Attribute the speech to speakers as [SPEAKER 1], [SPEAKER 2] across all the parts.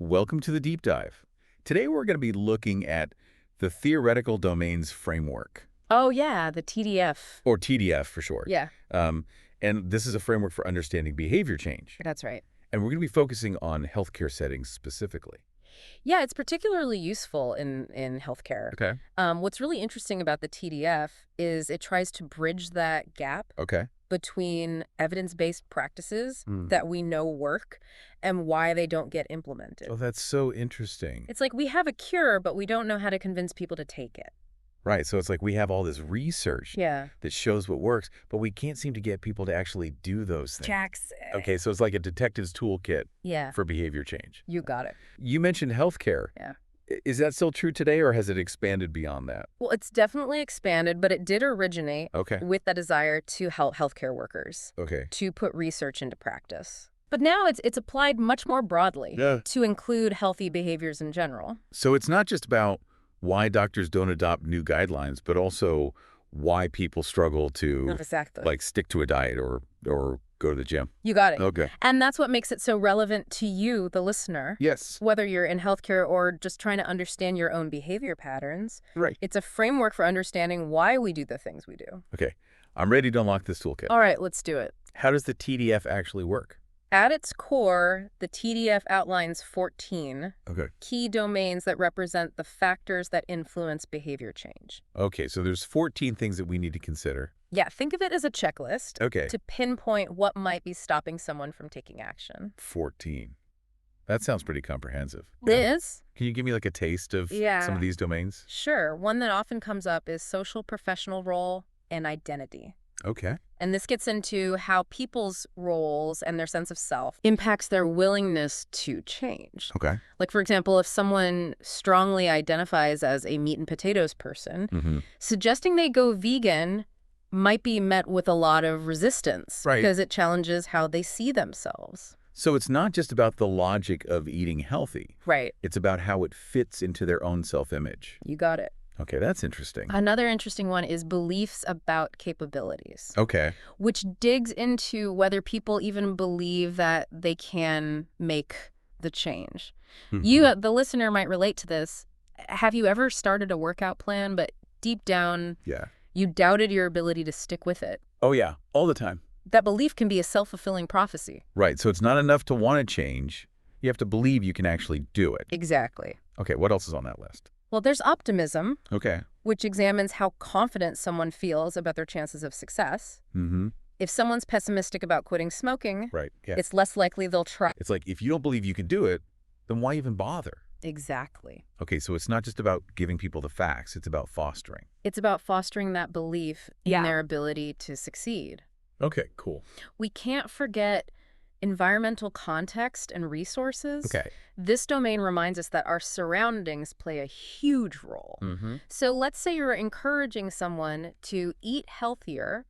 [SPEAKER 1] Welcome to the deep dive. Today we're going to be looking at the theoretical domains framework,
[SPEAKER 2] Oh, yeah, the TDF.
[SPEAKER 1] or TDF for short.
[SPEAKER 2] Yeah,
[SPEAKER 1] And this is a framework for understanding behavior change.
[SPEAKER 2] that's right.
[SPEAKER 1] And we're going to be focusing on healthcare settings specifically.
[SPEAKER 2] Yeah, it's particularly useful in healthcare.
[SPEAKER 1] Okay.
[SPEAKER 2] What's really interesting about the TDF is it tries to bridge that gap
[SPEAKER 1] Okay.
[SPEAKER 2] between evidence-based practices
[SPEAKER 1] Hmm.
[SPEAKER 2] that we know work and why they don't get implemented.
[SPEAKER 1] Oh, that's so interesting.
[SPEAKER 2] It's like we have a cure, but we don't know how to convince people to take it.
[SPEAKER 1] Right. So it's like we have all this research
[SPEAKER 2] Yeah.
[SPEAKER 1] that shows what works, but we can't seem to get people to actually do those things.
[SPEAKER 2] Jackson.
[SPEAKER 1] Okay. So it's like a detective's toolkit
[SPEAKER 2] Yeah,
[SPEAKER 1] for behavior change.
[SPEAKER 2] you got it.
[SPEAKER 1] You mentioned healthcare.
[SPEAKER 2] Yeah.
[SPEAKER 1] Is that still true today, or has it expanded beyond that?
[SPEAKER 2] Well, it's definitely expanded, but it did originate
[SPEAKER 1] Okay.
[SPEAKER 2] with the desire to help healthcare workers
[SPEAKER 1] Okay.
[SPEAKER 2] to put research into practice. But now it's applied much more broadly
[SPEAKER 1] Yeah.
[SPEAKER 2] to include healthy behaviors in general.
[SPEAKER 1] So it's not just about why doctors don't adopt new guidelines, but also why people struggle to
[SPEAKER 2] Exactly.
[SPEAKER 1] stick to a diet or go to the gym.
[SPEAKER 2] You got it.
[SPEAKER 1] Okay.
[SPEAKER 2] And that's what makes it so relevant to you, the listener.
[SPEAKER 1] Yes.
[SPEAKER 2] Whether you're in healthcare or just trying to understand your own behavior patterns,
[SPEAKER 1] Right.
[SPEAKER 2] it's a framework for understanding why we do the things we do.
[SPEAKER 1] Okay. I'm ready to unlock this toolkit.
[SPEAKER 2] All right, let's do it.
[SPEAKER 1] How does the TDF actually work?
[SPEAKER 2] At its core, the TDF outlines 14
[SPEAKER 1] Okay.
[SPEAKER 2] key domains that represent the factors that influence behavior change.
[SPEAKER 1] Okay, so there's 14 things that we need to consider.
[SPEAKER 2] Yeah, think of it as a checklist
[SPEAKER 1] Okay.
[SPEAKER 2] to pinpoint what might be stopping someone from taking action.
[SPEAKER 1] 14. That sounds pretty comprehensive.
[SPEAKER 2] Liz?
[SPEAKER 1] Can you give me like a taste of some of these domains?
[SPEAKER 2] Sure. One that often comes up is social professional role and identity.
[SPEAKER 1] Okay.
[SPEAKER 2] And this gets into how people's roles and their sense of self impacts their willingness to change.
[SPEAKER 1] Okay.
[SPEAKER 2] Like, for example, if someone strongly identifies as a meat and potatoes person,
[SPEAKER 1] Mm-hmm.
[SPEAKER 2] suggesting they go vegan might be met with a lot of resistance
[SPEAKER 1] Right.
[SPEAKER 2] because it challenges how they see themselves.
[SPEAKER 1] So it's not just about the logic of eating healthy.
[SPEAKER 2] Right.
[SPEAKER 1] It's about how it fits into their own self-image.
[SPEAKER 2] You got it.
[SPEAKER 1] Okay, that's interesting.
[SPEAKER 2] Another interesting one is beliefs about capabilities,
[SPEAKER 1] Okay.
[SPEAKER 2] which digs into whether people even believe that they can make the change.
[SPEAKER 1] Mhm.
[SPEAKER 2] You, the listener, might relate to this. Have you ever started a workout plan, but deep down,
[SPEAKER 1] Yeah.
[SPEAKER 2] you doubted your ability to stick with it?
[SPEAKER 1] Oh, yeah. All the time.
[SPEAKER 2] That belief can be a self-fulfilling prophecy.
[SPEAKER 1] Right. So it's not enough to want to change. You have to believe you can actually do it.
[SPEAKER 2] Exactly.
[SPEAKER 1] Okay, what else is on that list?
[SPEAKER 2] Well, there's optimism,
[SPEAKER 1] Okay.
[SPEAKER 2] which examines how confident someone feels about their chances of success.
[SPEAKER 1] Mm-hmm.
[SPEAKER 2] If someone's pessimistic about quitting smoking,
[SPEAKER 1] Right. Yeah.
[SPEAKER 2] it's less likely they'll try.
[SPEAKER 1] It's like, if you don't believe you can do it, then why even bother?
[SPEAKER 2] Exactly.
[SPEAKER 1] Okay, so it's not just about giving people the facts. It's about fostering.
[SPEAKER 2] It's about fostering that belief in their ability to succeed.
[SPEAKER 1] Okay, cool.
[SPEAKER 2] We can't forget environmental context and resources.
[SPEAKER 1] Okay.
[SPEAKER 2] This domain reminds us that our surroundings play a huge role.
[SPEAKER 1] Mm-hmm.
[SPEAKER 2] So let's say you're encouraging someone to eat healthier,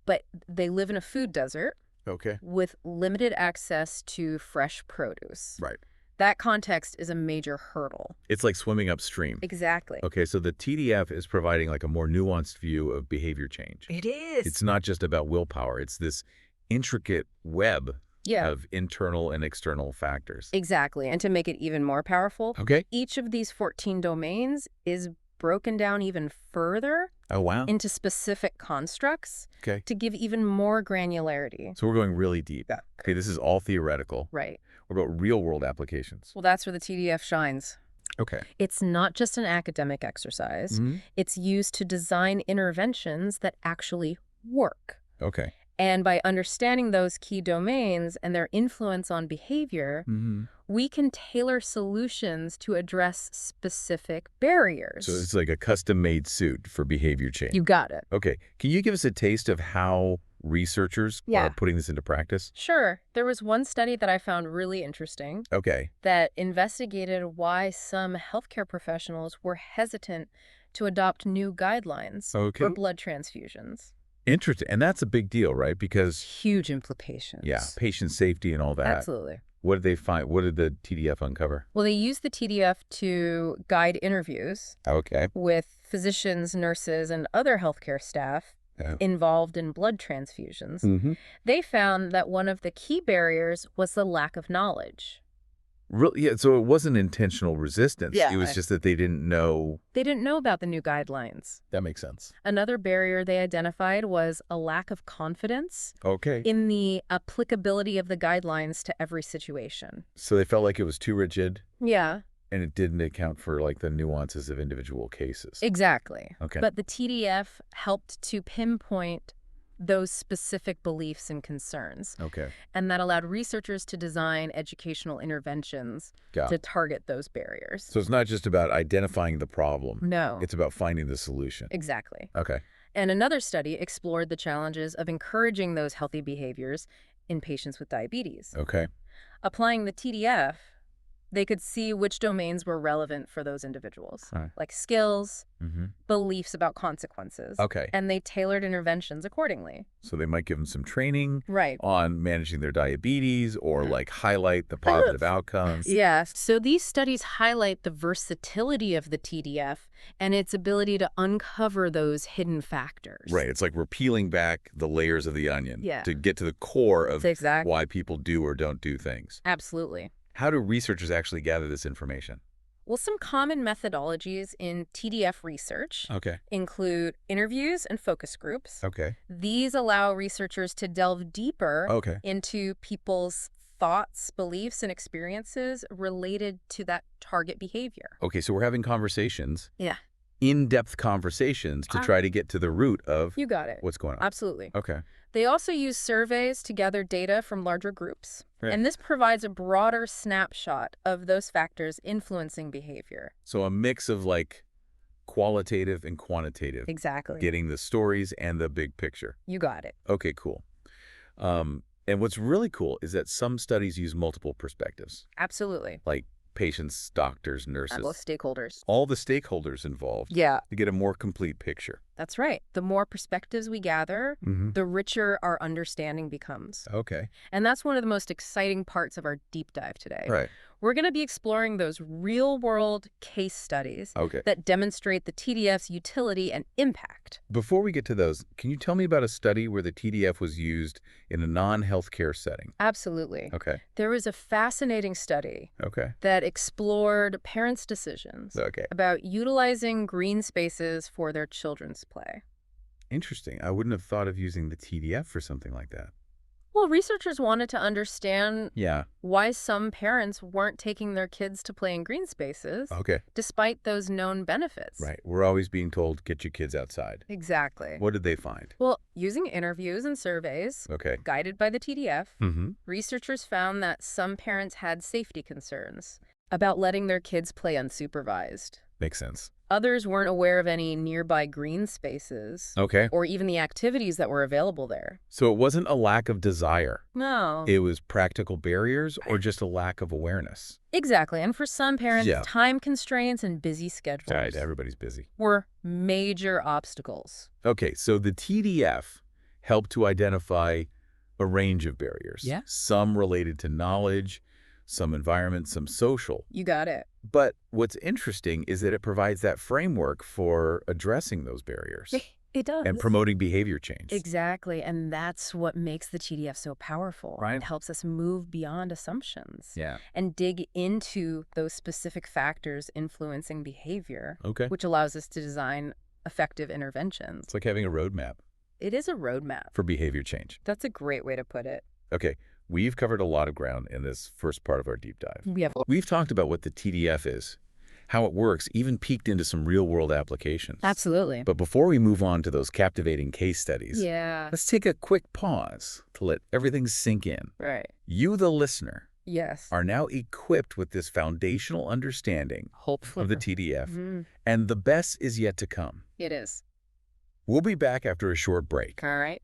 [SPEAKER 2] but they live in a food desert
[SPEAKER 1] Okay.
[SPEAKER 2] with limited access to fresh produce.
[SPEAKER 1] Right.
[SPEAKER 2] That context is a major hurdle.
[SPEAKER 1] It's like swimming upstream.
[SPEAKER 2] Exactly.
[SPEAKER 1] Okay, so the TDF is providing like a more nuanced view of behavior change.
[SPEAKER 2] It is.
[SPEAKER 1] It's not just about willpower. It's this intricate web
[SPEAKER 2] Yeah,
[SPEAKER 1] of internal and external factors.
[SPEAKER 2] exactly. And to make it even more powerful,
[SPEAKER 1] Okay.
[SPEAKER 2] each of these 14 domains is broken down even further
[SPEAKER 1] Oh, wow.
[SPEAKER 2] into specific constructs
[SPEAKER 1] Okay.
[SPEAKER 2] to give even more granularity.
[SPEAKER 1] So we're going really deep.
[SPEAKER 2] Yeah.
[SPEAKER 1] Okay, this is all theoretical.
[SPEAKER 2] Right.
[SPEAKER 1] What about real-world applications?
[SPEAKER 2] Well, that's where the TDF shines.
[SPEAKER 1] Okay.
[SPEAKER 2] It's not just an academic exercise.
[SPEAKER 1] Mhm.
[SPEAKER 2] It's used to design interventions that actually work.
[SPEAKER 1] Okay.
[SPEAKER 2] And by understanding those key domains and their influence on behavior,
[SPEAKER 1] Mm-hmm.
[SPEAKER 2] we can tailor solutions to address specific barriers.
[SPEAKER 1] So it's like a custom-made suit for behavior change.
[SPEAKER 2] You got it.
[SPEAKER 1] Okay. Can you give us a taste of how researchers
[SPEAKER 2] Yeah.
[SPEAKER 1] are putting this into practice?
[SPEAKER 2] Sure. There was one study that I found really interesting
[SPEAKER 1] Okay.
[SPEAKER 2] that investigated why some healthcare professionals were hesitant to adopt new guidelines
[SPEAKER 1] Okay.
[SPEAKER 2] for blood transfusions.
[SPEAKER 1] Interesting. And that's a big deal, right? Because,
[SPEAKER 2] Huge implications.
[SPEAKER 1] yeah, patient safety and all that.
[SPEAKER 2] Absolutely.
[SPEAKER 1] What did they find? What did the TDF uncover?
[SPEAKER 2] Well, they used the TDF to guide interviews
[SPEAKER 1] Okay.
[SPEAKER 2] with physicians, nurses, and other healthcare staff
[SPEAKER 1] Yeah.
[SPEAKER 2] involved in blood transfusions.
[SPEAKER 1] Mm-hmm.
[SPEAKER 2] They found that one of the key barriers was the lack of knowledge.
[SPEAKER 1] Yeah, so it wasn't intentional resistance. It was
[SPEAKER 2] Yeah.
[SPEAKER 1] just that they didn't know.
[SPEAKER 2] They didn't know about the new guidelines.
[SPEAKER 1] That makes sense.
[SPEAKER 2] Another barrier they identified was a lack of confidence
[SPEAKER 1] Okay.
[SPEAKER 2] in the applicability of the guidelines to every situation.
[SPEAKER 1] So they felt like it was too rigid
[SPEAKER 2] Yeah,
[SPEAKER 1] and it didn't account for like the nuances of individual cases.
[SPEAKER 2] exactly.
[SPEAKER 1] Okay.
[SPEAKER 2] But the TDF helped to pinpoint those specific beliefs and concerns,
[SPEAKER 1] Okay.
[SPEAKER 2] and that allowed researchers to design educational interventions
[SPEAKER 1] Got
[SPEAKER 2] to
[SPEAKER 1] it.
[SPEAKER 2] target those barriers.
[SPEAKER 1] So it's not just about identifying the problem.
[SPEAKER 2] No,
[SPEAKER 1] It's about finding the solution.
[SPEAKER 2] exactly.
[SPEAKER 1] Okay.
[SPEAKER 2] And another study explored the challenges of encouraging those healthy behaviors in patients with diabetes.
[SPEAKER 1] Okay.
[SPEAKER 2] Applying the TDF, they could see which domains were relevant for those individuals,
[SPEAKER 1] All right.
[SPEAKER 2] like skills,
[SPEAKER 1] Mm-hmm.
[SPEAKER 2] beliefs about consequences.
[SPEAKER 1] Okay.
[SPEAKER 2] And they tailored interventions accordingly.
[SPEAKER 1] So they might give them some training
[SPEAKER 2] Right.
[SPEAKER 1] on managing their diabetes or like highlight the positive outcomes.
[SPEAKER 2] Yes. So these studies highlight the versatility of the TDF and its ability to uncover those hidden factors.
[SPEAKER 1] Right. It's like we're peeling back the layers of the onion
[SPEAKER 2] Yeah.
[SPEAKER 1] to get to the core of
[SPEAKER 2] Exactly.
[SPEAKER 1] why people do or don't do things.
[SPEAKER 2] Absolutely.
[SPEAKER 1] How do researchers actually gather this information?
[SPEAKER 2] Well, some common methodologies in TDF research
[SPEAKER 1] Okay.
[SPEAKER 2] include interviews and focus groups.
[SPEAKER 1] Okay.
[SPEAKER 2] These allow researchers to delve deeper
[SPEAKER 1] Okay.
[SPEAKER 2] into people's thoughts, beliefs, and experiences related to that target behavior.
[SPEAKER 1] Okay. So we're having conversations,
[SPEAKER 2] Yeah.
[SPEAKER 1] in-depth conversations to try to get to the root of
[SPEAKER 2] You got it.
[SPEAKER 1] what's going on.
[SPEAKER 2] Absolutely.
[SPEAKER 1] Okay.
[SPEAKER 2] They also use surveys to gather data from larger groups.
[SPEAKER 1] Right.
[SPEAKER 2] And this provides a broader snapshot of those factors influencing behavior.
[SPEAKER 1] So a mix of like qualitative and quantitative,
[SPEAKER 2] Exactly.
[SPEAKER 1] getting the stories and the big picture.
[SPEAKER 2] You got it.
[SPEAKER 1] Okay, cool. And what's really cool is that some studies use multiple perspectives,
[SPEAKER 2] Absolutely.
[SPEAKER 1] like patients, doctors,
[SPEAKER 2] Both
[SPEAKER 1] nurses,
[SPEAKER 2] stakeholders.
[SPEAKER 1] all the stakeholders involved
[SPEAKER 2] Yeah.
[SPEAKER 1] to get a more complete picture.
[SPEAKER 2] That's right. The more perspectives we gather,
[SPEAKER 1] Mm-hmm.
[SPEAKER 2] the richer our understanding becomes.
[SPEAKER 1] Okay.
[SPEAKER 2] And that's one of the most exciting parts of our deep dive today.
[SPEAKER 1] Right.
[SPEAKER 2] We're going to be exploring those real-world case studies
[SPEAKER 1] Okay.
[SPEAKER 2] that demonstrate the TDF's utility and impact.
[SPEAKER 1] Before we get to those, can you tell me about a study where the TDF was used in a non-healthcare setting?
[SPEAKER 2] Absolutely.
[SPEAKER 1] Okay.
[SPEAKER 2] There was a fascinating study
[SPEAKER 1] Okay.
[SPEAKER 2] that explored parents' decisions
[SPEAKER 1] Okay.
[SPEAKER 2] about utilizing green spaces for their children's play.
[SPEAKER 1] Interesting. I wouldn't have thought of using the TDF for something like that.
[SPEAKER 2] Well, researchers wanted to understand
[SPEAKER 1] Yeah.
[SPEAKER 2] why some parents weren't taking their kids to play in green spaces,
[SPEAKER 1] Okay.
[SPEAKER 2] despite those known benefits.
[SPEAKER 1] Right. We're always being told, get your kids outside.
[SPEAKER 2] Exactly.
[SPEAKER 1] What did they find?
[SPEAKER 2] Well, using interviews and surveys,
[SPEAKER 1] Okay.
[SPEAKER 2] guided by the TDF,
[SPEAKER 1] Mm-hmm.
[SPEAKER 2] researchers found that some parents had safety concerns about letting their kids play unsupervised.
[SPEAKER 1] Makes sense.
[SPEAKER 2] Others weren't aware of any nearby green spaces
[SPEAKER 1] Okay.
[SPEAKER 2] or even the activities that were available there.
[SPEAKER 1] So it wasn't a lack of desire.
[SPEAKER 2] No.
[SPEAKER 1] It was practical barriers or just a lack of awareness.
[SPEAKER 2] Exactly. And for some parents,
[SPEAKER 1] Yeah.
[SPEAKER 2] time constraints and busy schedules
[SPEAKER 1] Right. Everybody's busy.
[SPEAKER 2] were major obstacles.
[SPEAKER 1] Okay. So the TDF helped to identify a range of barriers.
[SPEAKER 2] Yeah.
[SPEAKER 1] Some related to knowledge, some environment, some social.
[SPEAKER 2] You got it.
[SPEAKER 1] But what's interesting is that it provides that framework for addressing those barriers
[SPEAKER 2] It does.
[SPEAKER 1] and promoting behavior change.
[SPEAKER 2] Exactly. And that's what makes the TDF so powerful.
[SPEAKER 1] Right.
[SPEAKER 2] It helps us move beyond assumptions
[SPEAKER 1] Yeah.
[SPEAKER 2] and dig into those specific factors influencing behavior,
[SPEAKER 1] Okay.
[SPEAKER 2] which allows us to design effective interventions.
[SPEAKER 1] It's like having a roadmap
[SPEAKER 2] It is a roadmap.
[SPEAKER 1] for behavior change.
[SPEAKER 2] That's a great way to put it.
[SPEAKER 1] Okay. We've covered a lot of ground in this first part of our deep dive.
[SPEAKER 2] Yeah.
[SPEAKER 1] We've talked about what the TDF is, how it works, even peeked into some real-world applications.
[SPEAKER 2] Absolutely.
[SPEAKER 1] But before we move on to those captivating case studies,
[SPEAKER 2] Yeah.
[SPEAKER 1] let's take a quick pause to let everything sink in.
[SPEAKER 2] Right.
[SPEAKER 1] You, the listener,
[SPEAKER 2] Yes.
[SPEAKER 1] are now equipped with this foundational understanding
[SPEAKER 2] Hopefully.
[SPEAKER 1] of the TDF,
[SPEAKER 2] Mhm.
[SPEAKER 1] and the best is yet to come.
[SPEAKER 2] It is.
[SPEAKER 1] We'll be back after a short break
[SPEAKER 2] All right.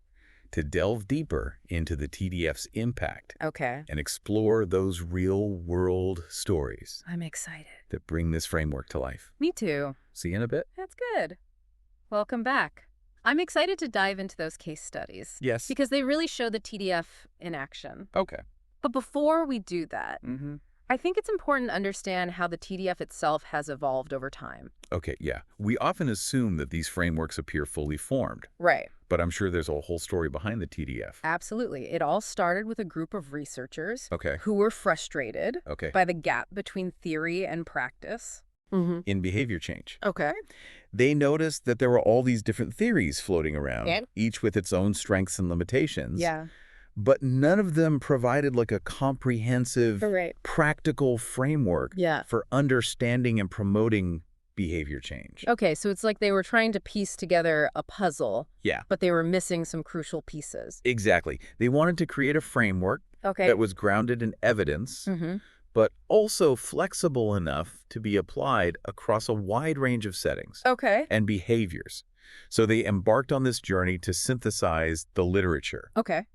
[SPEAKER 1] to delve deeper into the TDF's impact
[SPEAKER 2] Okay.
[SPEAKER 1] and explore those real-world stories
[SPEAKER 2] I'm excited.
[SPEAKER 1] that bring this framework to life.
[SPEAKER 2] Me too.
[SPEAKER 1] See you in a bit.
[SPEAKER 2] That's good. Welcome back. I'm excited to dive into those case studies
[SPEAKER 1] Yes.
[SPEAKER 2] because they really show the TDF in action.
[SPEAKER 1] Okay.
[SPEAKER 2] But before we do that,
[SPEAKER 1] Mm-hmm.
[SPEAKER 2] I think it's important to understand how the TDF itself has evolved over time.
[SPEAKER 1] Okay, yeah. We often assume that these frameworks appear fully formed,
[SPEAKER 2] Right.
[SPEAKER 1] But I'm sure there's a whole story behind the TDF.
[SPEAKER 2] Absolutely. It all started with a group of researchers
[SPEAKER 1] Okay.
[SPEAKER 2] who were frustrated
[SPEAKER 1] Okay.
[SPEAKER 2] by the gap between theory and practice. Mm-hmm.
[SPEAKER 1] In behavior change.
[SPEAKER 2] Okay.
[SPEAKER 1] They noticed that there were all these different theories floating around,
[SPEAKER 2] And?
[SPEAKER 1] each with its own strengths and limitations.
[SPEAKER 2] Yeah.
[SPEAKER 1] But none of them provided like a comprehensive,
[SPEAKER 2] Right.
[SPEAKER 1] practical framework
[SPEAKER 2] Yeah.
[SPEAKER 1] for understanding and promoting behavior change.
[SPEAKER 2] Okay, so it's like they were trying to piece together a puzzle,
[SPEAKER 1] Yeah,
[SPEAKER 2] but they were missing some crucial pieces.
[SPEAKER 1] exactly. They wanted to create a framework
[SPEAKER 2] Okay.
[SPEAKER 1] that was grounded in evidence,
[SPEAKER 2] Mm-hmm.
[SPEAKER 1] but also flexible enough to be applied across a wide range of settings
[SPEAKER 2] Okay.
[SPEAKER 1] and behaviors. So they embarked on this journey to synthesize the literature.
[SPEAKER 2] Okay.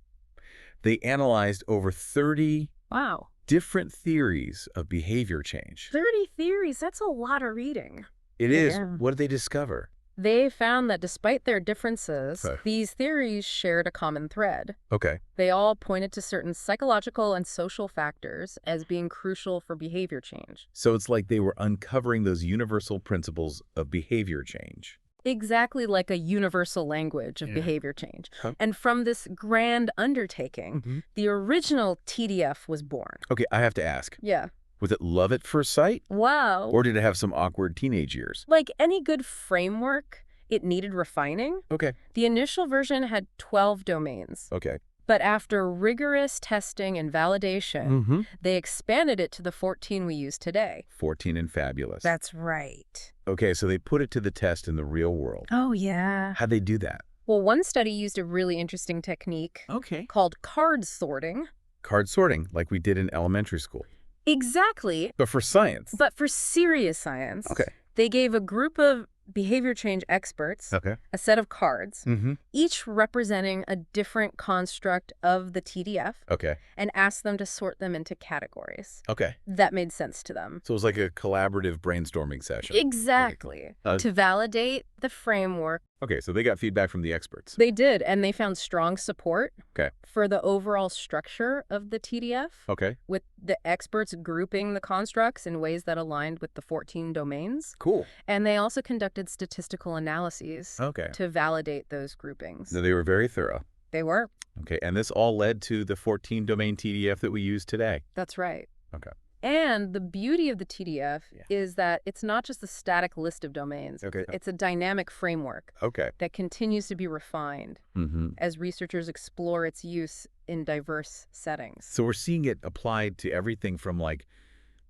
[SPEAKER 1] They analyzed over 30
[SPEAKER 2] Wow.
[SPEAKER 1] different theories of behavior change.
[SPEAKER 2] 30 theories, that's a lot of reading.
[SPEAKER 1] It is.
[SPEAKER 2] Yeah.
[SPEAKER 1] What did they discover?
[SPEAKER 2] They found that despite their differences,
[SPEAKER 1] Okay.
[SPEAKER 2] these theories shared a common thread.
[SPEAKER 1] Okay.
[SPEAKER 2] They all pointed to certain psychological and social factors as being crucial for behavior change.
[SPEAKER 1] So it's like they were uncovering those universal principles of behavior change.
[SPEAKER 2] Exactly like a universal language of
[SPEAKER 1] Yeah.
[SPEAKER 2] behavior change.
[SPEAKER 1] Huh.
[SPEAKER 2] And from this grand undertaking, the original TDF was born.
[SPEAKER 1] Okay, I have to ask.
[SPEAKER 2] Yeah.
[SPEAKER 1] Was it love at first sight?
[SPEAKER 2] Wow.
[SPEAKER 1] Or did it have some awkward teenage years?
[SPEAKER 2] Like any good framework, it needed refining.
[SPEAKER 1] Okay.
[SPEAKER 2] The initial version had 12 domains.
[SPEAKER 1] Okay.
[SPEAKER 2] But after rigorous testing and validation, they expanded it to the 14 we use today.
[SPEAKER 1] 14 and fabulous.
[SPEAKER 2] That's right.
[SPEAKER 1] Okay, so they put it to the test in the real world.
[SPEAKER 2] Oh, yeah.
[SPEAKER 1] How'd they do that?
[SPEAKER 2] Well, one study used a really interesting technique
[SPEAKER 1] Okay.
[SPEAKER 2] called card sorting.
[SPEAKER 1] Card sorting, like we did in elementary school.
[SPEAKER 2] Exactly.
[SPEAKER 1] But for science.
[SPEAKER 2] But for serious science,
[SPEAKER 1] Okay.
[SPEAKER 2] they gave a group of behavior change experts
[SPEAKER 1] Okay.
[SPEAKER 2] a set of cards,
[SPEAKER 1] Mm-hmm.
[SPEAKER 2] each representing a different construct of the TDF,
[SPEAKER 1] Okay.
[SPEAKER 2] and asked them to sort them into categories.
[SPEAKER 1] Okay.
[SPEAKER 2] That made sense to them.
[SPEAKER 1] So it was like a collaborative brainstorming session.
[SPEAKER 2] Exactly. To validate the framework.
[SPEAKER 1] Okay, so they got feedback from the experts.
[SPEAKER 2] They did, and they found strong support
[SPEAKER 1] Okay.
[SPEAKER 2] for the overall structure of the TDF,
[SPEAKER 1] Okay.
[SPEAKER 2] with the experts grouping the constructs in ways that aligned with the 14 domains.
[SPEAKER 1] Cool.
[SPEAKER 2] And they also conducted statistical analyses
[SPEAKER 1] Okay.
[SPEAKER 2] to validate those groupings.
[SPEAKER 1] So they were very thorough.
[SPEAKER 2] They were.
[SPEAKER 1] Okay, and this all led to the 14 domain TDF that we use today.
[SPEAKER 2] That's right.
[SPEAKER 1] Okay.
[SPEAKER 2] And the beauty of the TDF
[SPEAKER 1] Yeah.
[SPEAKER 2] is that it's not just a static list of domains.
[SPEAKER 1] Okay.
[SPEAKER 2] It's a dynamic framework
[SPEAKER 1] Okay.
[SPEAKER 2] that continues to be refined
[SPEAKER 1] Mm-hmm.
[SPEAKER 2] as researchers explore its use in diverse settings.
[SPEAKER 1] So we're seeing it applied to everything from like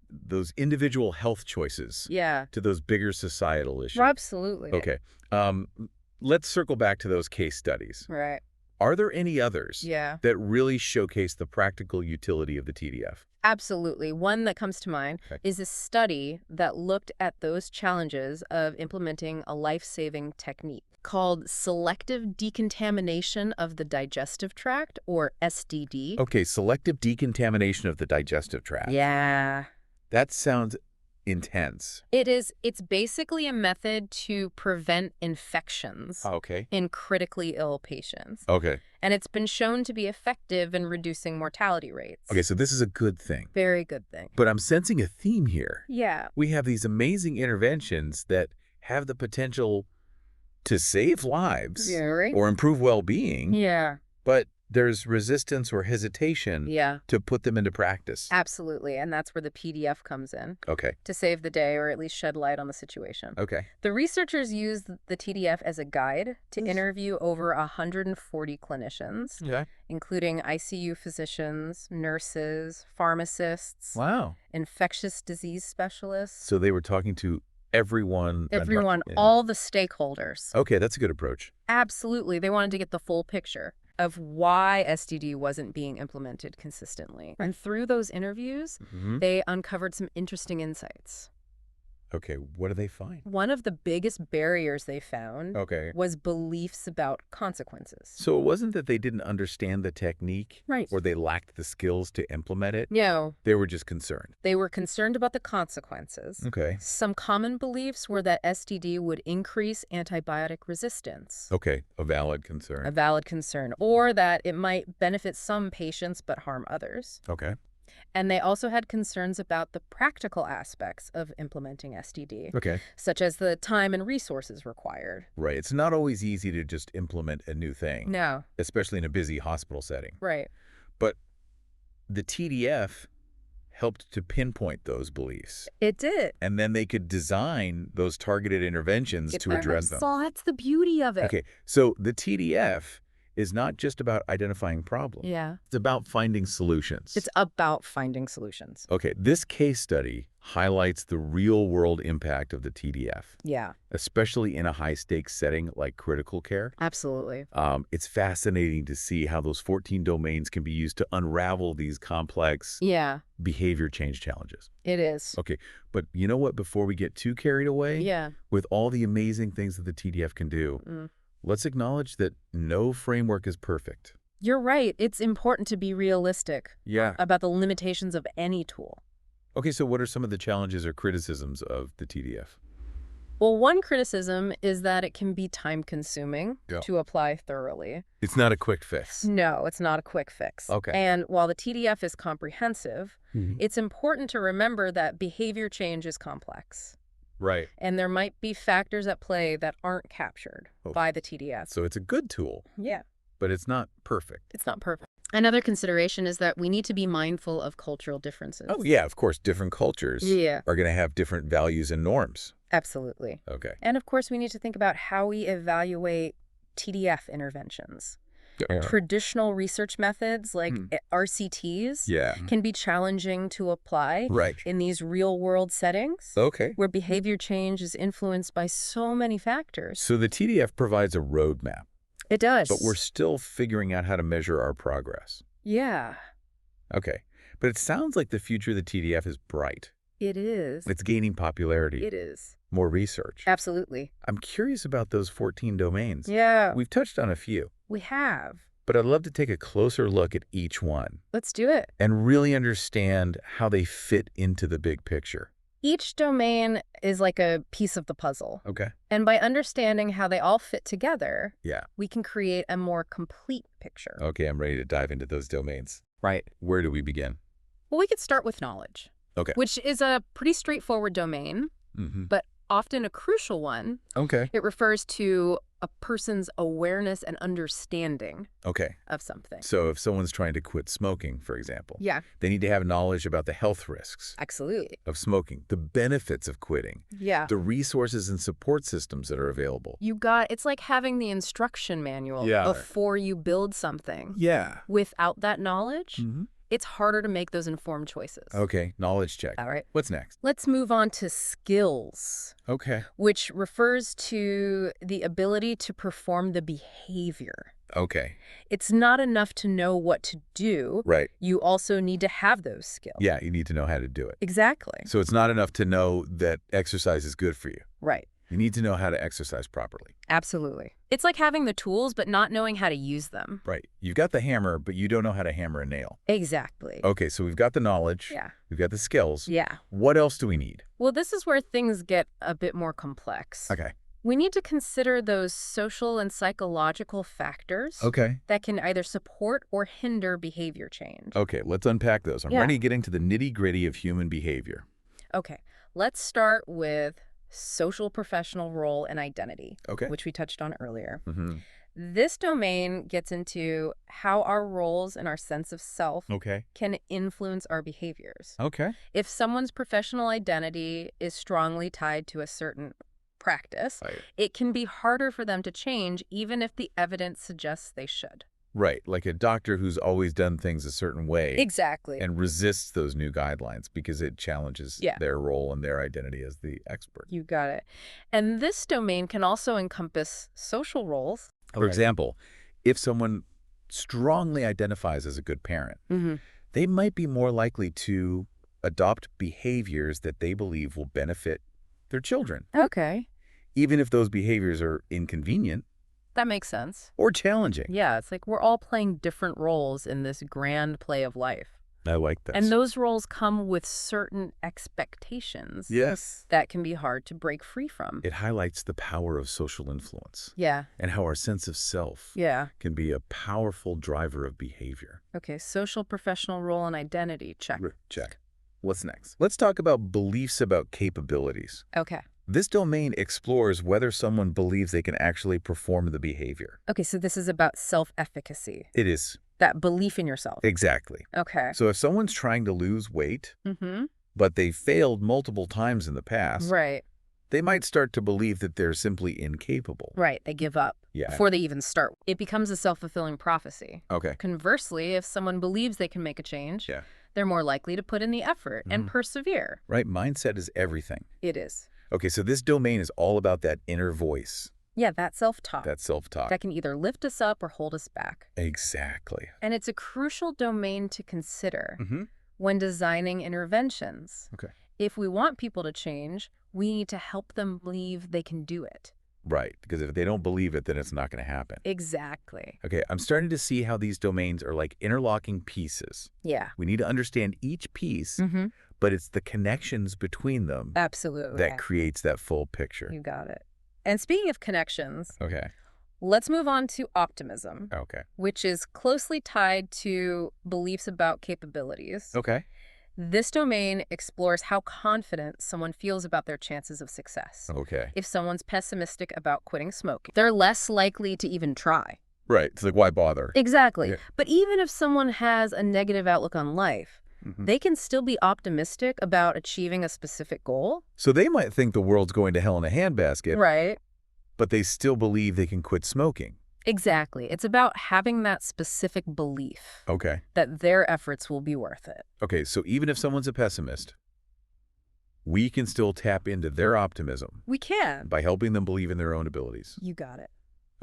[SPEAKER 1] those individual health choices
[SPEAKER 2] Yeah,
[SPEAKER 1] to those bigger societal issues.
[SPEAKER 2] absolutely.
[SPEAKER 1] Okay. Let's circle back to those case studies.
[SPEAKER 2] Right.
[SPEAKER 1] Are there any others
[SPEAKER 2] Yeah,
[SPEAKER 1] that really showcase the practical utility of the TDF?
[SPEAKER 2] absolutely. One that comes to mind
[SPEAKER 1] Okay.
[SPEAKER 2] is a study that looked at those challenges of implementing a life-saving technique called selective decontamination of the digestive tract, or SDD.
[SPEAKER 1] Okay, selective decontamination of the digestive tract.
[SPEAKER 2] Yeah.
[SPEAKER 1] That sounds intense.
[SPEAKER 2] It is. It's basically a method to prevent infections
[SPEAKER 1] Okay.
[SPEAKER 2] in critically ill patients.
[SPEAKER 1] Okay.
[SPEAKER 2] And it's been shown to be effective in reducing mortality rates.
[SPEAKER 1] Okay, so this is a good thing.
[SPEAKER 2] Very good thing.
[SPEAKER 1] But I'm sensing a theme here.
[SPEAKER 2] Yeah.
[SPEAKER 1] We have these amazing interventions that have the potential to save lives
[SPEAKER 2] Right?
[SPEAKER 1] or improve well-being,
[SPEAKER 2] Yeah.
[SPEAKER 1] but there's resistance or hesitation
[SPEAKER 2] Yeah.
[SPEAKER 1] to put them into practice.
[SPEAKER 2] Absolutely. And that's where the PDF comes in
[SPEAKER 1] Okay.
[SPEAKER 2] to save the day or at least shed light on the situation.
[SPEAKER 1] Okay.
[SPEAKER 2] The researchers used the TDF as a guide to interview over 140 clinicians,
[SPEAKER 1] Okay.
[SPEAKER 2] including ICU physicians, nurses, pharmacists,
[SPEAKER 1] Wow.
[SPEAKER 2] infectious disease specialists,
[SPEAKER 1] So they were talking to everyone.
[SPEAKER 2] everyone,
[SPEAKER 1] Yeah.
[SPEAKER 2] all the stakeholders.
[SPEAKER 1] Okay, that's a good approach.
[SPEAKER 2] Absolutely. They wanted to get the full picture of why SDD wasn't being implemented consistently. And through those interviews, they uncovered some interesting insights.
[SPEAKER 1] Okay, what do they find?
[SPEAKER 2] One of the biggest barriers they found
[SPEAKER 1] Okay.
[SPEAKER 2] was beliefs about consequences.
[SPEAKER 1] So it wasn't that they didn't understand the technique
[SPEAKER 2] Right.
[SPEAKER 1] or they lacked the skills to implement it.
[SPEAKER 2] No,
[SPEAKER 1] They were just concerned.
[SPEAKER 2] they were concerned about the consequences.
[SPEAKER 1] Okay.
[SPEAKER 2] Some common beliefs were that STD would increase antibiotic resistance,
[SPEAKER 1] Okay, a valid
[SPEAKER 2] a
[SPEAKER 1] concern.
[SPEAKER 2] valid concern, or that it might benefit some patients but harm others.
[SPEAKER 1] Okay.
[SPEAKER 2] And they also had concerns about the practical aspects of implementing SDD,
[SPEAKER 1] Okay.
[SPEAKER 2] such as the time and resources required.
[SPEAKER 1] Right. It's not always easy to just implement a new thing,
[SPEAKER 2] No.
[SPEAKER 1] especially in a busy hospital setting.
[SPEAKER 2] Right.
[SPEAKER 1] But the TDF helped to pinpoint those beliefs.
[SPEAKER 2] It did.
[SPEAKER 1] And then they could design those targeted interventions to address them.
[SPEAKER 2] That's the beauty of it.
[SPEAKER 1] Okay, so the TDF is not just about identifying problems.
[SPEAKER 2] Yeah.
[SPEAKER 1] It's about finding solutions.
[SPEAKER 2] It's about finding solutions.
[SPEAKER 1] Okay, this case study highlights the real-world impact of the TDF,
[SPEAKER 2] Yeah,
[SPEAKER 1] especially in a high-stakes setting like critical care.
[SPEAKER 2] absolutely.
[SPEAKER 1] It's fascinating to see how those 14 domains can be used to unravel these complex
[SPEAKER 2] Yeah,
[SPEAKER 1] behavior change challenges.
[SPEAKER 2] it is.
[SPEAKER 1] Okay, but you know what? Before we get too carried away,
[SPEAKER 2] Yeah.
[SPEAKER 1] with all the amazing things that the TDF can do, let's acknowledge that no framework is perfect.
[SPEAKER 2] You're right. It's important to be realistic
[SPEAKER 1] Yeah.
[SPEAKER 2] about the limitations of any tool.
[SPEAKER 1] Okay, so what are some of the challenges or criticisms of the TDF?
[SPEAKER 2] Well, one criticism is that it can be time-consuming
[SPEAKER 1] Yeah.
[SPEAKER 2] to apply thoroughly.
[SPEAKER 1] It's not a quick fix.
[SPEAKER 2] No, it's not a quick fix.
[SPEAKER 1] Okay.
[SPEAKER 2] And while the TDF is comprehensive, it's important to remember that behavior change is complex.
[SPEAKER 1] Right.
[SPEAKER 2] And there might be factors at play that aren't captured
[SPEAKER 1] Oh.
[SPEAKER 2] by the TDF.
[SPEAKER 1] So it's a good tool,
[SPEAKER 2] Yeah.
[SPEAKER 1] but it's not perfect.
[SPEAKER 2] It's not perfect. Another consideration is that we need to be mindful of cultural differences.
[SPEAKER 1] Oh, yeah, of course, different cultures
[SPEAKER 2] Yeah.
[SPEAKER 1] are going to have different values and norms.
[SPEAKER 2] Absolutely.
[SPEAKER 1] Okay.
[SPEAKER 2] And of course, we need to think about how we evaluate TDF interventions. Traditional research methods like RCTs
[SPEAKER 1] Yeah.
[SPEAKER 2] can be challenging to apply
[SPEAKER 1] Right.
[SPEAKER 2] in these real-world settings
[SPEAKER 1] Okay.
[SPEAKER 2] where behavior change is influenced by so many factors.
[SPEAKER 1] So the TDF provides a roadmap,
[SPEAKER 2] It does.
[SPEAKER 1] but we're still figuring out how to measure our progress.
[SPEAKER 2] Yeah,
[SPEAKER 1] Okay. But it sounds like the future of the TDF is bright.
[SPEAKER 2] it is.
[SPEAKER 1] It's gaining popularity,
[SPEAKER 2] It is.
[SPEAKER 1] more research.
[SPEAKER 2] Absolutely.
[SPEAKER 1] I'm curious about those 14 domains.
[SPEAKER 2] Yeah,
[SPEAKER 1] We've touched on a few,
[SPEAKER 2] we have.
[SPEAKER 1] but I'd love to take a closer look at each one
[SPEAKER 2] Let's do it.
[SPEAKER 1] and really understand how they fit into the big picture.
[SPEAKER 2] Each domain is like a piece of the puzzle.
[SPEAKER 1] Okay.
[SPEAKER 2] And by understanding how they all fit together,
[SPEAKER 1] Yeah.
[SPEAKER 2] we can create a more complete picture.
[SPEAKER 1] Okay, I'm ready to dive into those domains.
[SPEAKER 2] Right.
[SPEAKER 1] Where do we begin?
[SPEAKER 2] Well, we could start with knowledge.
[SPEAKER 1] Okay.
[SPEAKER 2] Which is a pretty straightforward domain, but often a crucial one.
[SPEAKER 1] Okay.
[SPEAKER 2] It refers to a person's awareness and understanding
[SPEAKER 1] Okay.
[SPEAKER 2] of something.
[SPEAKER 1] So if someone's trying to quit smoking, for example,
[SPEAKER 2] Yeah,
[SPEAKER 1] they need to have knowledge about the health risks
[SPEAKER 2] absolutely.
[SPEAKER 1] of smoking, the benefits of quitting,
[SPEAKER 2] Yeah.
[SPEAKER 1] the resources and support systems that are available.
[SPEAKER 2] It's like having the instruction manual
[SPEAKER 1] Yeah.
[SPEAKER 2] before you build something.
[SPEAKER 1] Yeah.
[SPEAKER 2] Without that knowledge, it's harder to make those informed choices.
[SPEAKER 1] Okay, knowledge check.
[SPEAKER 2] All right.
[SPEAKER 1] What's next?
[SPEAKER 2] Let's move on to skills,
[SPEAKER 1] Okay.
[SPEAKER 2] which refers to the ability to perform the behavior.
[SPEAKER 1] Okay.
[SPEAKER 2] It's not enough to know what to do.
[SPEAKER 1] Right.
[SPEAKER 2] You also need to have those skills.
[SPEAKER 1] Yeah, you need to know how to do it.
[SPEAKER 2] Exactly.
[SPEAKER 1] So it's not enough to know that exercise is good for you.
[SPEAKER 2] Right.
[SPEAKER 1] You need to know how to exercise properly.
[SPEAKER 2] Absolutely. It's like having the tools but not knowing how to use them.
[SPEAKER 1] Right. You've got the hammer, but you don't know how to hammer a nail.
[SPEAKER 2] Exactly.
[SPEAKER 1] Okay, so we've got the knowledge.
[SPEAKER 2] Yeah.
[SPEAKER 1] We've got the skills.
[SPEAKER 2] Yeah.
[SPEAKER 1] What else do we need?
[SPEAKER 2] Well, this is where things get a bit more complex.
[SPEAKER 1] Okay.
[SPEAKER 2] We need to consider those social and psychological factors
[SPEAKER 1] Okay.
[SPEAKER 2] that can either support or hinder behavior change.
[SPEAKER 1] Okay, let's unpack those. I'm
[SPEAKER 2] Yeah.
[SPEAKER 1] ready to get into the nitty-gritty of human behavior.
[SPEAKER 2] Okay, let's start with social professional role and identity,
[SPEAKER 1] Okay.
[SPEAKER 2] which we touched on earlier.
[SPEAKER 1] Mm-hmm.
[SPEAKER 2] This domain gets into how our roles and our sense of self
[SPEAKER 1] Okay.
[SPEAKER 2] can influence our behaviors.
[SPEAKER 1] Okay.
[SPEAKER 2] If someone's professional identity is strongly tied to a certain practice,
[SPEAKER 1] Right.
[SPEAKER 2] it can be harder for them to change even if the evidence suggests they should.
[SPEAKER 1] Right, like a doctor who's always done things a certain way
[SPEAKER 2] Exactly.
[SPEAKER 1] and resists those new guidelines because it challenges
[SPEAKER 2] Yeah.
[SPEAKER 1] their role and their identity as the expert.
[SPEAKER 2] You got it. And this domain can also encompass social roles.
[SPEAKER 1] For example, if someone strongly identifies as a good parent, they might be more likely to adopt behaviors that they believe will benefit their children,
[SPEAKER 2] Okay.
[SPEAKER 1] even if those behaviors are inconvenient
[SPEAKER 2] That makes sense.
[SPEAKER 1] or challenging.
[SPEAKER 2] Yeah, it's like we're all playing different roles in this grand play of life.
[SPEAKER 1] I like this.
[SPEAKER 2] And those roles come with certain expectations
[SPEAKER 1] Yes.
[SPEAKER 2] that can be hard to break free from.
[SPEAKER 1] It highlights the power of social influence
[SPEAKER 2] Yeah.
[SPEAKER 1] and how our sense of self
[SPEAKER 2] Yeah.
[SPEAKER 1] can be a powerful driver of behavior.
[SPEAKER 2] Okay, social, professional role, and identity. Check.
[SPEAKER 1] Check. What's next? Let's talk about beliefs about capabilities.
[SPEAKER 2] Okay.
[SPEAKER 1] This domain explores whether someone believes they can actually perform the behavior.
[SPEAKER 2] Okay, so this is about self-efficacy.
[SPEAKER 1] It is.
[SPEAKER 2] That belief in yourself.
[SPEAKER 1] Exactly.
[SPEAKER 2] Okay.
[SPEAKER 1] So if someone's trying to lose weight,
[SPEAKER 2] Mm-hmm.
[SPEAKER 1] but they failed multiple times in the past,
[SPEAKER 2] Right.
[SPEAKER 1] they might start to believe that they're simply incapable.
[SPEAKER 2] Right. They give up
[SPEAKER 1] Yeah.
[SPEAKER 2] before they even start. It becomes a self-fulfilling prophecy.
[SPEAKER 1] Okay.
[SPEAKER 2] Conversely, if someone believes they can make a change,
[SPEAKER 1] Yeah.
[SPEAKER 2] they're more likely to put in the effort and persevere.
[SPEAKER 1] Right? Mindset is everything.
[SPEAKER 2] It is.
[SPEAKER 1] Okay, so this domain is all about that inner voice,
[SPEAKER 2] Yeah, that self-talk.
[SPEAKER 1] that self-talk.
[SPEAKER 2] That can either lift us up or hold us back.
[SPEAKER 1] Exactly.
[SPEAKER 2] And it's a crucial domain to consider
[SPEAKER 1] Mm-hmm.
[SPEAKER 2] when designing interventions.
[SPEAKER 1] Okay.
[SPEAKER 2] If we want people to change, we need to help them believe they can do it.
[SPEAKER 1] Right, because if they don't believe it, then it's not going to happen.
[SPEAKER 2] Exactly.
[SPEAKER 1] Okay, I'm starting to see how these domains are like interlocking pieces.
[SPEAKER 2] Yeah.
[SPEAKER 1] We need to understand each piece,
[SPEAKER 2] Mm-hmm.
[SPEAKER 1] but it's the connections between them
[SPEAKER 2] Absolutely.
[SPEAKER 1] that creates that full picture.
[SPEAKER 2] You got it. And speaking of connections,
[SPEAKER 1] Okay,
[SPEAKER 2] let's move on to optimism,
[SPEAKER 1] okay,
[SPEAKER 2] which is closely tied to beliefs about capabilities.
[SPEAKER 1] okay.
[SPEAKER 2] This domain explores how confident someone feels about their chances of success.
[SPEAKER 1] Okay.
[SPEAKER 2] If someone's pessimistic about quitting smoking, they're less likely to even try.
[SPEAKER 1] Right, it's like, why bother?
[SPEAKER 2] Exactly.
[SPEAKER 1] Yeah.
[SPEAKER 2] But even if someone has a negative outlook on life,
[SPEAKER 1] Mhm.
[SPEAKER 2] they can still be optimistic about achieving a specific goal.
[SPEAKER 1] So they might think the world's going to hell in a handbasket,
[SPEAKER 2] Right.
[SPEAKER 1] but they still believe they can quit smoking.
[SPEAKER 2] Exactly. It's about having that specific belief
[SPEAKER 1] Okay.
[SPEAKER 2] that their efforts will be worth it.
[SPEAKER 1] Okay, so even if someone's a pessimist, we can still tap into their optimism
[SPEAKER 2] We can.
[SPEAKER 1] by helping them believe in their own abilities.
[SPEAKER 2] You got it.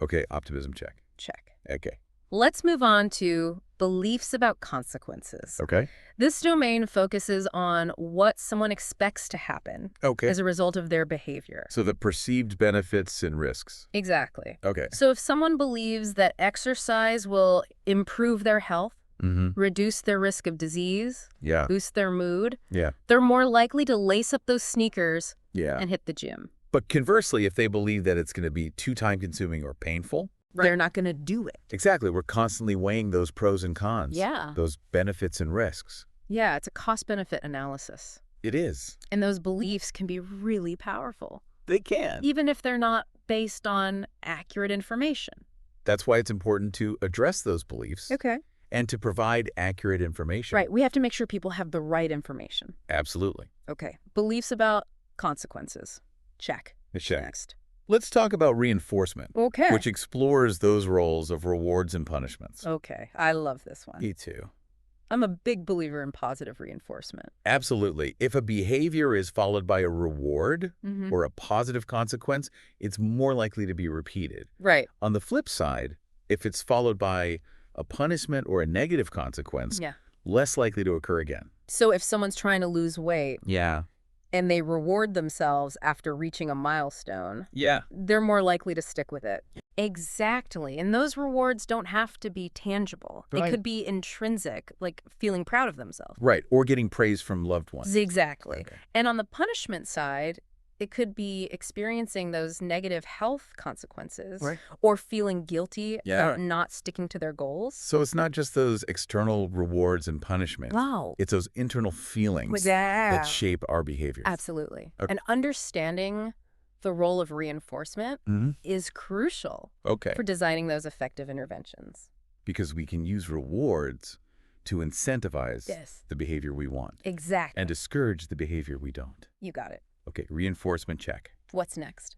[SPEAKER 1] Okay, optimism check.
[SPEAKER 2] Check.
[SPEAKER 1] Okay.
[SPEAKER 2] Let's move on to beliefs about consequences.
[SPEAKER 1] Okay.
[SPEAKER 2] This domain focuses on what someone expects to happen
[SPEAKER 1] Okay.
[SPEAKER 2] as a result of their behavior.
[SPEAKER 1] So the perceived benefits and risks.
[SPEAKER 2] Exactly.
[SPEAKER 1] Okay.
[SPEAKER 2] So if someone believes that exercise will improve their health,
[SPEAKER 1] Mm-hmm.
[SPEAKER 2] reduce their risk of disease,
[SPEAKER 1] Yeah.
[SPEAKER 2] boost their mood,
[SPEAKER 1] Yeah.
[SPEAKER 2] they're more likely to lace up those sneakers
[SPEAKER 1] Yeah.
[SPEAKER 2] and hit the gym.
[SPEAKER 1] But conversely, if they believe that it's going to be too time-consuming or painful,
[SPEAKER 2] They're not going to do it.
[SPEAKER 1] exactly, we're constantly weighing those pros and cons.
[SPEAKER 2] Yeah.
[SPEAKER 1] Those benefits and risks.
[SPEAKER 2] Yeah, it's a cost-benefit analysis.
[SPEAKER 1] It is.
[SPEAKER 2] And those beliefs can be really powerful,
[SPEAKER 1] They can.
[SPEAKER 2] even if they're not based on accurate information.
[SPEAKER 1] That's why it's important to address those beliefs
[SPEAKER 2] Okay.
[SPEAKER 1] and to provide accurate information.
[SPEAKER 2] Right. We have to make sure people have the right information.
[SPEAKER 1] Absolutely.
[SPEAKER 2] Okay. Beliefs about consequences. Check.
[SPEAKER 1] Check.
[SPEAKER 2] Next.
[SPEAKER 1] Let's talk about reinforcement,
[SPEAKER 2] Okay.
[SPEAKER 1] which explores those roles of rewards and punishments.
[SPEAKER 2] Okay. I love this one.
[SPEAKER 1] Me too.
[SPEAKER 2] I'm a big believer in positive reinforcement.
[SPEAKER 1] Absolutely. If a behavior is followed by a reward
[SPEAKER 2] Mm-hmm.
[SPEAKER 1] or a positive consequence, it's more likely to be repeated.
[SPEAKER 2] Right.
[SPEAKER 1] On the flip side, if it's followed by a punishment or a negative consequence,
[SPEAKER 2] Yeah.
[SPEAKER 1] less likely to occur again.
[SPEAKER 2] So if someone's trying to lose weight
[SPEAKER 1] Yeah.
[SPEAKER 2] and they reward themselves after reaching a milestone,
[SPEAKER 1] Yeah.
[SPEAKER 2] they're more likely to stick with it. Exactly. And those rewards don't have to be tangible. They
[SPEAKER 1] Right.
[SPEAKER 2] could be intrinsic, like feeling proud of themselves.
[SPEAKER 1] Right. Or getting praise from loved ones.
[SPEAKER 2] Exactly.
[SPEAKER 1] Okay.
[SPEAKER 2] And on the punishment side, it could be experiencing those negative health consequences
[SPEAKER 1] Right.
[SPEAKER 2] or feeling guilty
[SPEAKER 1] Yeah.
[SPEAKER 2] about not sticking to their goals.
[SPEAKER 1] So it's not just those external rewards and punishments.
[SPEAKER 2] Wow.
[SPEAKER 1] It's those internal feelings
[SPEAKER 2] Yeah.
[SPEAKER 1] that shape our behaviors.
[SPEAKER 2] Absolutely.
[SPEAKER 1] Okay.
[SPEAKER 2] And understanding the role of reinforcement
[SPEAKER 1] Mm-hmm.
[SPEAKER 2] is crucial
[SPEAKER 1] Okay.
[SPEAKER 2] for designing those effective interventions.
[SPEAKER 1] Because we can use rewards to incentivize
[SPEAKER 2] Yes.
[SPEAKER 1] the behavior we want
[SPEAKER 2] Exactly.
[SPEAKER 1] and discourage the behavior we don't.
[SPEAKER 2] You got it.
[SPEAKER 1] Okay, reinforcement check.
[SPEAKER 2] What's next?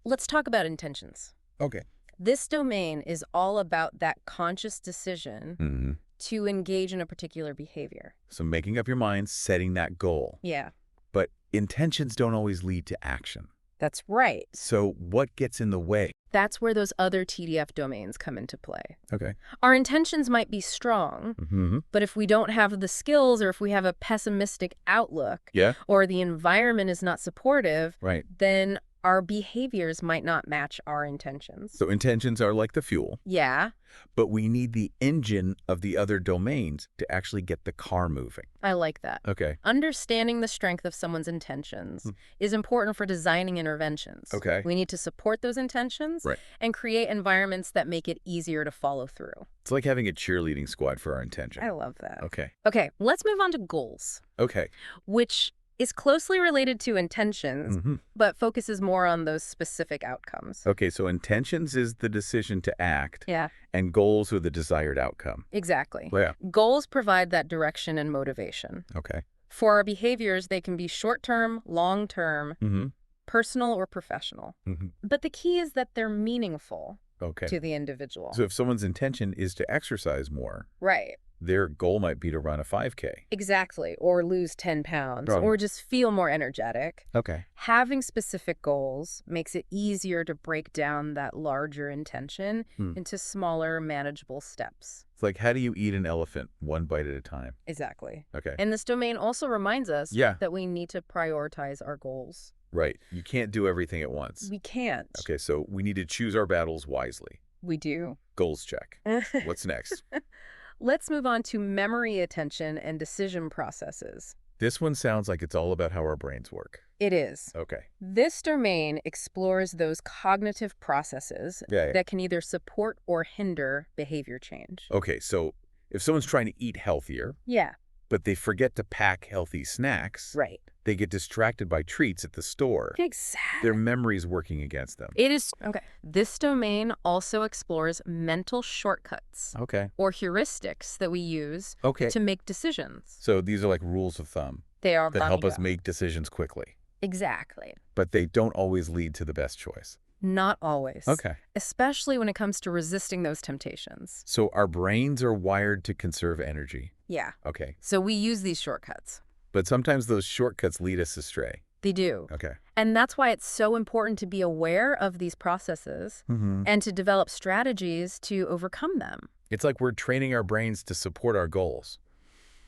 [SPEAKER 2] Let's talk about intentions.
[SPEAKER 1] Okay.
[SPEAKER 2] This domain is all about that conscious decision
[SPEAKER 1] Mm-hmm.
[SPEAKER 2] to engage in a particular behavior.
[SPEAKER 1] So making up your mind, setting that goal.
[SPEAKER 2] Yeah,
[SPEAKER 1] But intentions don't always lead to action.
[SPEAKER 2] that's right.
[SPEAKER 1] So what gets in the way?
[SPEAKER 2] That's where those other TDF domains come into play.
[SPEAKER 1] Okay.
[SPEAKER 2] Our intentions might be strong,
[SPEAKER 1] Mm-hmm.
[SPEAKER 2] but if we don't have the skills or if we have a pessimistic outlook
[SPEAKER 1] Yeah.
[SPEAKER 2] or the environment is not supportive,
[SPEAKER 1] Right.
[SPEAKER 2] then our behaviors might not match our intentions.
[SPEAKER 1] So intentions are like the fuel,
[SPEAKER 2] Yeah,
[SPEAKER 1] but we need the engine of the other domains to actually get the car moving.
[SPEAKER 2] I like that.
[SPEAKER 1] Okay.
[SPEAKER 2] Understanding the strength of someone's intentions is important for designing interventions.
[SPEAKER 1] Okay.
[SPEAKER 2] We need to support those intentions
[SPEAKER 1] Right.
[SPEAKER 2] and create environments that make it easier to follow through.
[SPEAKER 1] It's like having a cheerleading squad for our intention.
[SPEAKER 2] I love that.
[SPEAKER 1] Okay.
[SPEAKER 2] Okay, let's move on to goals,
[SPEAKER 1] Okay.
[SPEAKER 2] which is closely related to intentions, but focuses more on those specific outcomes.
[SPEAKER 1] Okay, so intentions is the decision to act,
[SPEAKER 2] Yeah,
[SPEAKER 1] and goals are the desired outcome.
[SPEAKER 2] exactly.
[SPEAKER 1] Yeah.
[SPEAKER 2] Goals provide that direction and motivation.
[SPEAKER 1] Okay.
[SPEAKER 2] For our behaviors, they can be short-term, long-term, personal, or professional. But the key is that they're meaningful
[SPEAKER 1] Okay.
[SPEAKER 2] to the individual.
[SPEAKER 1] So if someone's intention is to exercise more,
[SPEAKER 2] Right.
[SPEAKER 1] their goal might be to run a 5K.
[SPEAKER 2] Exactly. Or lose 10 pounds,
[SPEAKER 1] Right.
[SPEAKER 2] or just feel more energetic.
[SPEAKER 1] Okay.
[SPEAKER 2] Having specific goals makes it easier to break down that larger intention into smaller, manageable steps.
[SPEAKER 1] It's like, how do you eat an elephant one bite at a time?
[SPEAKER 2] Exactly.
[SPEAKER 1] Okay.
[SPEAKER 2] And this domain also reminds us
[SPEAKER 1] Yeah.
[SPEAKER 2] that we need to prioritize our goals.
[SPEAKER 1] Right. You can't do everything at once.
[SPEAKER 2] We can't.
[SPEAKER 1] Okay, so we need to choose our battles wisely.
[SPEAKER 2] We do.
[SPEAKER 1] Goals check. What's next?
[SPEAKER 2] Let's move on to memory, attention, and decision processes.
[SPEAKER 1] This one sounds like it's all about how our brains work.
[SPEAKER 2] It is.
[SPEAKER 1] Okay.
[SPEAKER 2] This domain explores those cognitive processes
[SPEAKER 1] Yeah.
[SPEAKER 2] that can either support or hinder behavior change.
[SPEAKER 1] Okay, so if someone's trying to eat healthier,
[SPEAKER 2] Yeah,
[SPEAKER 1] but they forget to pack healthy snacks,
[SPEAKER 2] right.
[SPEAKER 1] they get distracted by treats at the store.
[SPEAKER 2] Exactly.
[SPEAKER 1] Their memory's working against them.
[SPEAKER 2] It is. Okay. This domain also explores mental shortcuts
[SPEAKER 1] Okay.
[SPEAKER 2] or heuristics that we use
[SPEAKER 1] Okay.
[SPEAKER 2] to make decisions.
[SPEAKER 1] So these are like rules of thumb
[SPEAKER 2] They are
[SPEAKER 1] that help us
[SPEAKER 2] bingo.
[SPEAKER 1] make decisions quickly,
[SPEAKER 2] Exactly.
[SPEAKER 1] but they don't always lead to the best choice.
[SPEAKER 2] Not always.
[SPEAKER 1] Okay.
[SPEAKER 2] Especially when it comes to resisting those temptations.
[SPEAKER 1] So our brains are wired to conserve energy.
[SPEAKER 2] Yeah.
[SPEAKER 1] Okay.
[SPEAKER 2] So we use these shortcuts.
[SPEAKER 1] But sometimes those shortcuts lead us astray.
[SPEAKER 2] They do.
[SPEAKER 1] Okay.
[SPEAKER 2] And that's why it's so important to be aware of these processes and to develop strategies to overcome them.
[SPEAKER 1] It's like we're training our brains to support our goals,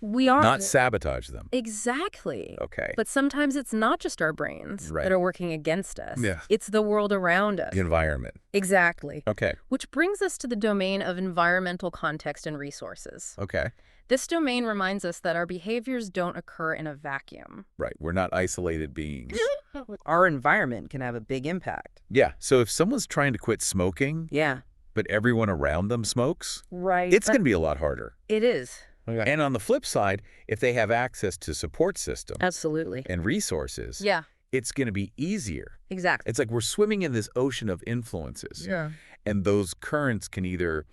[SPEAKER 2] We are.
[SPEAKER 1] not sabotage them.
[SPEAKER 2] Exactly.
[SPEAKER 1] Okay.
[SPEAKER 2] But sometimes it's not just our brains
[SPEAKER 1] Right.
[SPEAKER 2] that are working against us.
[SPEAKER 1] Yeah.
[SPEAKER 2] It's the world around us.
[SPEAKER 1] The environment.
[SPEAKER 2] Exactly.
[SPEAKER 1] Okay.
[SPEAKER 2] Which brings us to the domain of environmental context and resources.
[SPEAKER 1] Okay.
[SPEAKER 2] This domain reminds us that our behaviors don't occur in a vacuum.
[SPEAKER 1] Right. We're not isolated beings.
[SPEAKER 3] Our environment can have a big impact.
[SPEAKER 1] Yeah. So if someone's trying to quit smoking,
[SPEAKER 3] Yeah.
[SPEAKER 1] but everyone around them smokes,
[SPEAKER 2] Right.
[SPEAKER 1] it's going to be a lot harder.
[SPEAKER 2] It is.
[SPEAKER 1] And on the flip side, if they have access to support systems
[SPEAKER 2] Absolutely.
[SPEAKER 1] and resources,
[SPEAKER 2] Yeah,
[SPEAKER 1] it's going to be easier.
[SPEAKER 2] exactly.
[SPEAKER 1] It's like we're swimming in this ocean of influences.
[SPEAKER 3] Yeah.
[SPEAKER 1] And those currents can either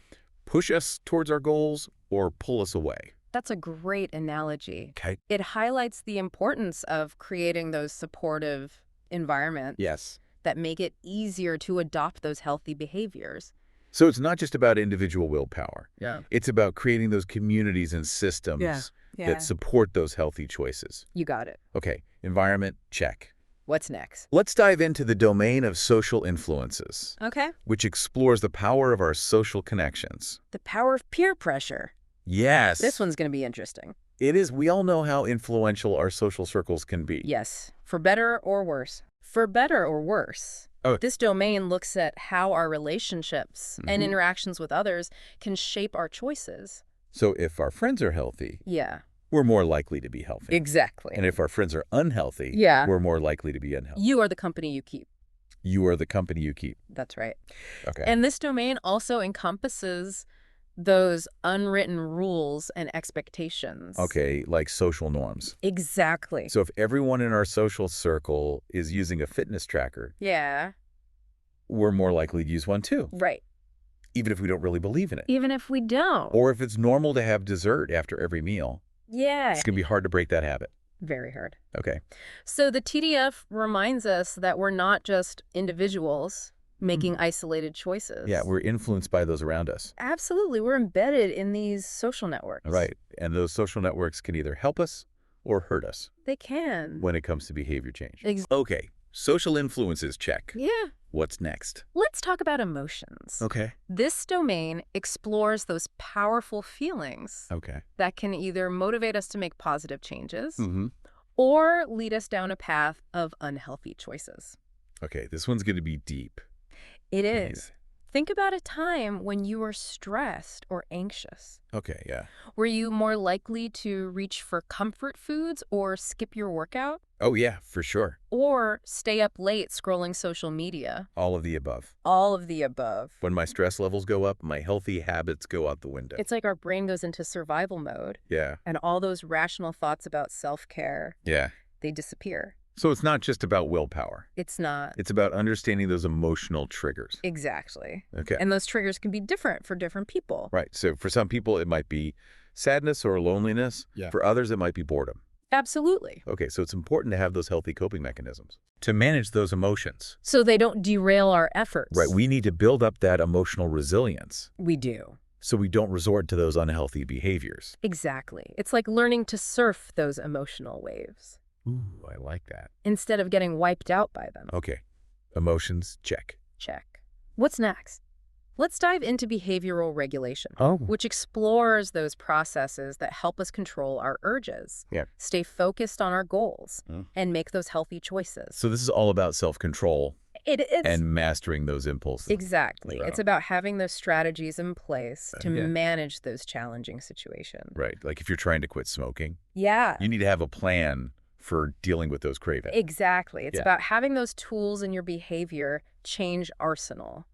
[SPEAKER 1] push us towards our goals or pull us away.
[SPEAKER 2] That's a great analogy.
[SPEAKER 1] Okay.
[SPEAKER 2] It highlights the importance of creating those supportive environments
[SPEAKER 1] Yes.
[SPEAKER 2] that make it easier to adopt those healthy behaviors.
[SPEAKER 1] So it's not just about individual willpower.
[SPEAKER 3] Yeah.
[SPEAKER 1] It's about creating those communities and systems that support those healthy choices.
[SPEAKER 2] You got it.
[SPEAKER 1] Okay, environment, check.
[SPEAKER 2] What's next?
[SPEAKER 1] Let's dive into the domain of social influences,
[SPEAKER 2] Okay.
[SPEAKER 1] which explores the power of our social connections.
[SPEAKER 2] The power of peer pressure.
[SPEAKER 1] Yes.
[SPEAKER 2] This one's going to be interesting.
[SPEAKER 1] It is. We all know how influential our social circles can be.
[SPEAKER 2] Yes. For better or worse. For better or worse.
[SPEAKER 1] Oh.
[SPEAKER 2] This domain looks at how our relationships and interactions with others can shape our choices.
[SPEAKER 1] So if our friends are healthy,
[SPEAKER 2] Yeah.
[SPEAKER 1] we're more likely to be healthy.
[SPEAKER 2] Exactly.
[SPEAKER 1] And if our friends are unhealthy,
[SPEAKER 2] Yeah.
[SPEAKER 1] we're more likely to be unhealthy.
[SPEAKER 2] You are the company you keep.
[SPEAKER 1] You are the company you keep.
[SPEAKER 2] That's right.
[SPEAKER 1] Okay.
[SPEAKER 2] And this domain also encompasses those unwritten rules and expectations.
[SPEAKER 1] Okay, like social norms.
[SPEAKER 2] Exactly.
[SPEAKER 1] So if everyone in our social circle is using a fitness tracker,
[SPEAKER 2] Yeah.
[SPEAKER 1] we're more likely to use one too,
[SPEAKER 2] Right.
[SPEAKER 1] even if we don't really believe in it.
[SPEAKER 2] Even if we don't.
[SPEAKER 1] Or if it's normal to have dessert after every meal,
[SPEAKER 2] Yeah.
[SPEAKER 1] it's going to be hard to break that habit.
[SPEAKER 2] Very hard.
[SPEAKER 1] Okay.
[SPEAKER 2] So the TDF reminds us that we're not just individuals making isolated choices.
[SPEAKER 1] Yeah, we're influenced by those around us.
[SPEAKER 2] Absolutely. We're embedded in these social networks.
[SPEAKER 1] Right. And those social networks can either help us or hurt us
[SPEAKER 2] They can.
[SPEAKER 1] when it comes to behavior change.
[SPEAKER 2] Ex-
[SPEAKER 1] Okay, social influences check.
[SPEAKER 2] Yeah.
[SPEAKER 1] What's next?
[SPEAKER 2] Let's talk about emotions.
[SPEAKER 1] Okay.
[SPEAKER 2] This domain explores those powerful feelings
[SPEAKER 1] Okay.
[SPEAKER 2] that can either motivate us to make positive changes
[SPEAKER 1] Mm-hmm.
[SPEAKER 2] or lead us down a path of unhealthy choices.
[SPEAKER 1] Okay, this one's going to be deep.
[SPEAKER 2] It
[SPEAKER 1] Amazing.
[SPEAKER 2] is. Think about a time when you were stressed or anxious.
[SPEAKER 1] Okay, yeah.
[SPEAKER 2] Were you more likely to reach for comfort foods or skip your workout?
[SPEAKER 1] Oh, yeah, for sure.
[SPEAKER 2] Or stay up late scrolling social media?
[SPEAKER 1] All of the above.
[SPEAKER 2] All of the above.
[SPEAKER 1] When my stress levels go up, my healthy habits go out the window.
[SPEAKER 2] It's like our brain goes into survival mode,
[SPEAKER 1] Yeah,
[SPEAKER 2] and all those rational thoughts about self-care,
[SPEAKER 1] yeah.
[SPEAKER 2] they disappear.
[SPEAKER 1] So it's not just about willpower.
[SPEAKER 2] It's not.
[SPEAKER 1] It's about understanding those emotional triggers.
[SPEAKER 2] Exactly.
[SPEAKER 1] Okay.
[SPEAKER 2] And those triggers can be different for different people.
[SPEAKER 1] Right. So for some people, it might be sadness or loneliness.
[SPEAKER 3] Yeah.
[SPEAKER 1] For others, it might be boredom.
[SPEAKER 2] Absolutely.
[SPEAKER 1] Okay, so it's important to have those healthy coping mechanisms to manage those emotions.
[SPEAKER 2] So they don't derail our efforts.
[SPEAKER 1] Right. We need to build up that emotional resilience
[SPEAKER 2] We do.
[SPEAKER 1] so we don't resort to those unhealthy behaviors.
[SPEAKER 2] Exactly. It's like learning to surf those emotional waves
[SPEAKER 1] Ooh, I like that.
[SPEAKER 2] instead of getting wiped out by them.
[SPEAKER 1] Okay. Emotions, check.
[SPEAKER 2] Check. What's next? Let's dive into behavioral regulation,
[SPEAKER 1] Oh.
[SPEAKER 2] which explores those processes that help us control our urges,
[SPEAKER 1] Yeah.
[SPEAKER 2] stay focused on our goals,
[SPEAKER 1] Mm.
[SPEAKER 2] and make those healthy choices.
[SPEAKER 1] So this is all about self-control
[SPEAKER 2] It's
[SPEAKER 1] and mastering those impulses.
[SPEAKER 2] exactly.
[SPEAKER 1] Right
[SPEAKER 2] It's
[SPEAKER 1] on.
[SPEAKER 2] about having those strategies in place to
[SPEAKER 1] Yeah.
[SPEAKER 2] manage those challenging situations.
[SPEAKER 1] Right. Like if you're trying to quit smoking,
[SPEAKER 2] Yeah.
[SPEAKER 1] you need to have a plan for dealing with those cravings.
[SPEAKER 2] Exactly. It's
[SPEAKER 1] Yeah.
[SPEAKER 2] about having those tools in your behavior change arsenal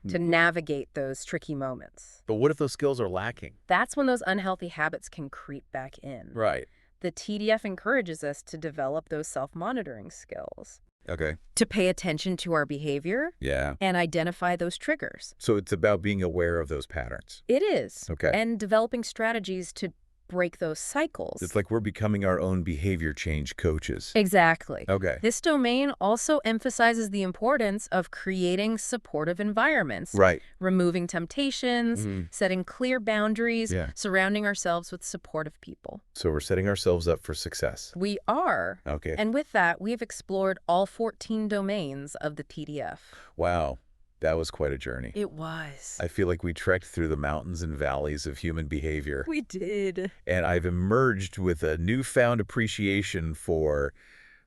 [SPEAKER 2] to navigate those tricky moments.
[SPEAKER 1] But what if those skills are lacking?
[SPEAKER 2] That's when those unhealthy habits can creep back in.
[SPEAKER 1] Right.
[SPEAKER 2] The TDF encourages us to develop those self-monitoring skills,
[SPEAKER 1] Okay.
[SPEAKER 2] to pay attention to our behavior
[SPEAKER 1] Yeah.
[SPEAKER 2] and identify those triggers.
[SPEAKER 1] So it's about being aware of those patterns.
[SPEAKER 2] It is.
[SPEAKER 1] Okay.
[SPEAKER 2] And developing strategies to break those cycles.
[SPEAKER 1] It's like we're becoming our own behavior change coaches.
[SPEAKER 2] Exactly.
[SPEAKER 1] Okay.
[SPEAKER 2] This domain also emphasizes the importance of creating supportive environments,
[SPEAKER 1] Right.
[SPEAKER 2] removing temptations,
[SPEAKER 1] Mhm.
[SPEAKER 2] setting clear boundaries,
[SPEAKER 1] Yeah.
[SPEAKER 2] surrounding ourselves with supportive people.
[SPEAKER 1] So we're setting ourselves up for success.
[SPEAKER 2] We are.
[SPEAKER 1] Okay.
[SPEAKER 2] And with that, we've explored all 14 domains of the TDF.
[SPEAKER 1] Wow. That was quite a journey.
[SPEAKER 2] It was.
[SPEAKER 1] I feel like we trekked through the mountains and valleys of human behavior.
[SPEAKER 2] We did.
[SPEAKER 1] And I've emerged with a newfound appreciation for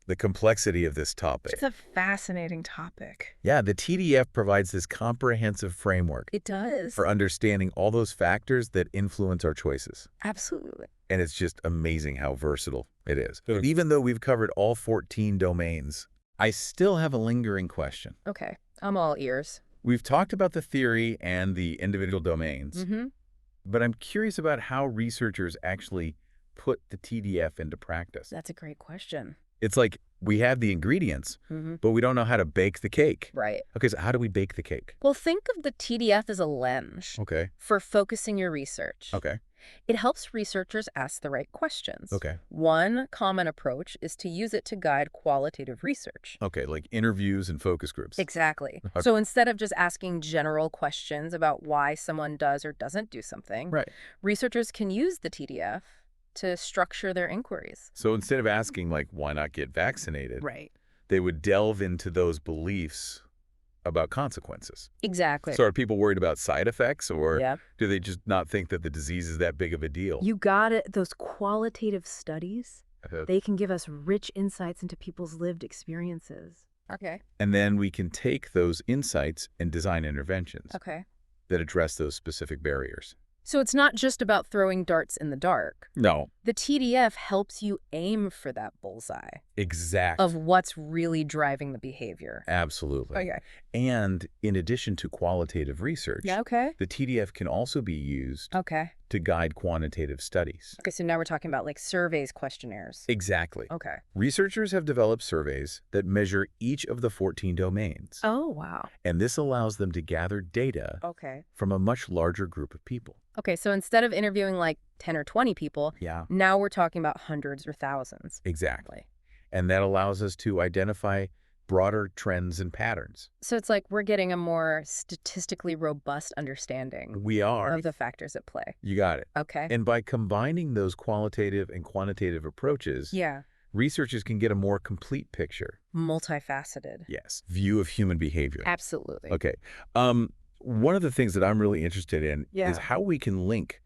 [SPEAKER 1] the complexity of this topic.
[SPEAKER 2] It's a fascinating topic.
[SPEAKER 1] Yeah, the TDF provides this comprehensive framework
[SPEAKER 2] It does.
[SPEAKER 1] for understanding all those factors that influence our choices.
[SPEAKER 2] Absolutely.
[SPEAKER 1] And it's just amazing how versatile it is. But even though we've covered all 14 domains, I still have a lingering question.
[SPEAKER 2] Okay. I'm all ears.
[SPEAKER 1] We've talked about the theory and the individual domains,
[SPEAKER 2] Mm-hmm.
[SPEAKER 1] but I'm curious about how researchers actually put the TDF into practice.
[SPEAKER 2] That's a great question.
[SPEAKER 1] It's like we have the ingredients,
[SPEAKER 2] Mm-hmm.
[SPEAKER 1] but we don't know how to bake the cake.
[SPEAKER 2] Right.
[SPEAKER 1] Okay, so how do we bake the cake?
[SPEAKER 2] Well, think of the TDF as a lens
[SPEAKER 1] Okay,
[SPEAKER 2] for focusing your research.
[SPEAKER 1] okay,
[SPEAKER 2] It helps researchers ask the right questions.
[SPEAKER 1] okay.
[SPEAKER 2] One common approach is to use it to guide qualitative research.
[SPEAKER 1] Okay, like interviews and focus groups.
[SPEAKER 2] Exactly.
[SPEAKER 1] Okay.
[SPEAKER 2] So instead of just asking general questions about why someone does or doesn't do something,
[SPEAKER 1] Right.
[SPEAKER 2] researchers can use the TDF to structure their inquiries.
[SPEAKER 1] So instead of asking, like, why not get vaccinated,
[SPEAKER 2] Right.
[SPEAKER 1] they would delve into those beliefs about consequences.
[SPEAKER 2] Exactly.
[SPEAKER 1] So are people worried about side effects, or
[SPEAKER 2] Yeah.
[SPEAKER 1] do they just not think that the disease is that big of a deal?
[SPEAKER 2] You got it. Those qualitative studies,
[SPEAKER 1] Uh,
[SPEAKER 2] they can give us rich insights into people's lived experiences. Okay.
[SPEAKER 1] And then we can take those insights and design interventions
[SPEAKER 2] Okay.
[SPEAKER 1] that address those specific barriers.
[SPEAKER 2] So it's not just about throwing darts in the dark.
[SPEAKER 1] No.
[SPEAKER 2] The TDF helps you aim for that bullseye
[SPEAKER 1] Exactly.
[SPEAKER 2] of what's really driving the behavior.
[SPEAKER 1] Absolutely.
[SPEAKER 2] Okay.
[SPEAKER 1] And in addition to qualitative research,
[SPEAKER 2] Yeah, okay.
[SPEAKER 1] the TDF can also be used
[SPEAKER 2] Okay.
[SPEAKER 1] to guide quantitative studies.
[SPEAKER 2] Okay, so now we're talking about like surveys, questionnaires.
[SPEAKER 1] Exactly.
[SPEAKER 2] Okay.
[SPEAKER 1] Researchers have developed surveys that measure each of the 14 domains,
[SPEAKER 2] Oh, wow.
[SPEAKER 1] and this allows them to gather data
[SPEAKER 2] Okay.
[SPEAKER 1] from a much larger group of people.
[SPEAKER 2] Okay, so instead of interviewing like 10 or 20 people,
[SPEAKER 1] Yeah,
[SPEAKER 2] now we're talking about hundreds or thousands.
[SPEAKER 1] exactly. And that allows us to identify broader trends and patterns.
[SPEAKER 2] So it's like we're getting a more statistically robust understanding
[SPEAKER 1] We are.
[SPEAKER 2] of the factors at play.
[SPEAKER 1] You got it.
[SPEAKER 2] Okay.
[SPEAKER 1] And by combining those qualitative and quantitative approaches,
[SPEAKER 2] Yeah.
[SPEAKER 1] researchers can get a more complete picture.
[SPEAKER 2] Multifaceted.
[SPEAKER 1] Yes. View of human behavior.
[SPEAKER 2] Absolutely.
[SPEAKER 1] Okay. One of the things that I'm really interested in
[SPEAKER 2] Yeah.
[SPEAKER 1] is how we can link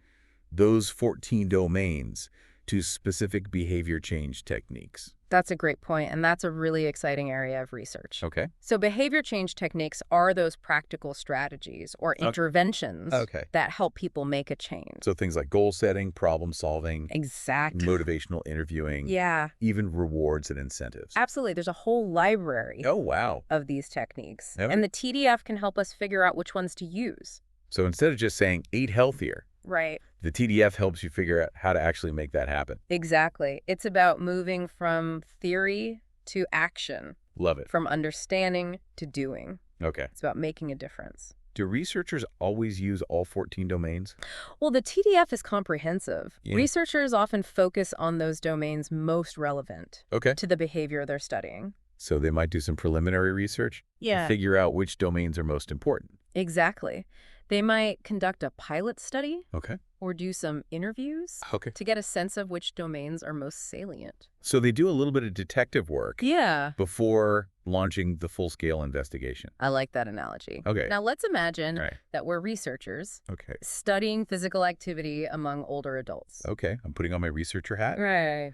[SPEAKER 1] those 14 domains to specific behavior change techniques.
[SPEAKER 2] That's a great point, and that's a really exciting area of research.
[SPEAKER 1] Okay.
[SPEAKER 2] So behavior change techniques are those practical strategies or interventions
[SPEAKER 1] Okay.
[SPEAKER 2] that help people make a change.
[SPEAKER 1] So things like goal setting, problem solving,
[SPEAKER 2] Exactly.
[SPEAKER 1] motivational interviewing,
[SPEAKER 2] Yeah,
[SPEAKER 1] even rewards and incentives.
[SPEAKER 2] absolutely. There's a whole library
[SPEAKER 1] Oh, wow.
[SPEAKER 2] of these techniques.
[SPEAKER 1] Okay.
[SPEAKER 2] And the TDF can help us figure out which ones to use.
[SPEAKER 1] So instead of just saying eat healthier,
[SPEAKER 2] Right.
[SPEAKER 1] the TDF helps you figure out how to actually make that happen.
[SPEAKER 2] Exactly. It's about moving from theory to action,
[SPEAKER 1] Love it.
[SPEAKER 2] from understanding to doing.
[SPEAKER 1] Okay.
[SPEAKER 2] It's about making a difference.
[SPEAKER 1] Do researchers always use all 14 domains?
[SPEAKER 2] Well, the TDF is comprehensive.
[SPEAKER 1] Yeah.
[SPEAKER 2] Researchers often focus on those domains most relevant
[SPEAKER 1] Okay.
[SPEAKER 2] to the behavior they're studying.
[SPEAKER 1] So they might do some preliminary research to
[SPEAKER 2] Yeah.
[SPEAKER 1] figure out which domains are most important.
[SPEAKER 2] Exactly. They might conduct a pilot study
[SPEAKER 1] Okay.
[SPEAKER 2] or do some interviews
[SPEAKER 1] Okay.
[SPEAKER 2] to get a sense of which domains are most salient.
[SPEAKER 1] So they do a little bit of detective work
[SPEAKER 2] Yeah.
[SPEAKER 1] before launching the full-scale investigation.
[SPEAKER 2] I like that analogy.
[SPEAKER 1] Okay.
[SPEAKER 2] Now let's imagine
[SPEAKER 1] All right.
[SPEAKER 2] that we're researchers
[SPEAKER 1] Okay.
[SPEAKER 2] studying physical activity among older adults.
[SPEAKER 1] Okay. I'm putting on my researcher hat.
[SPEAKER 2] Right.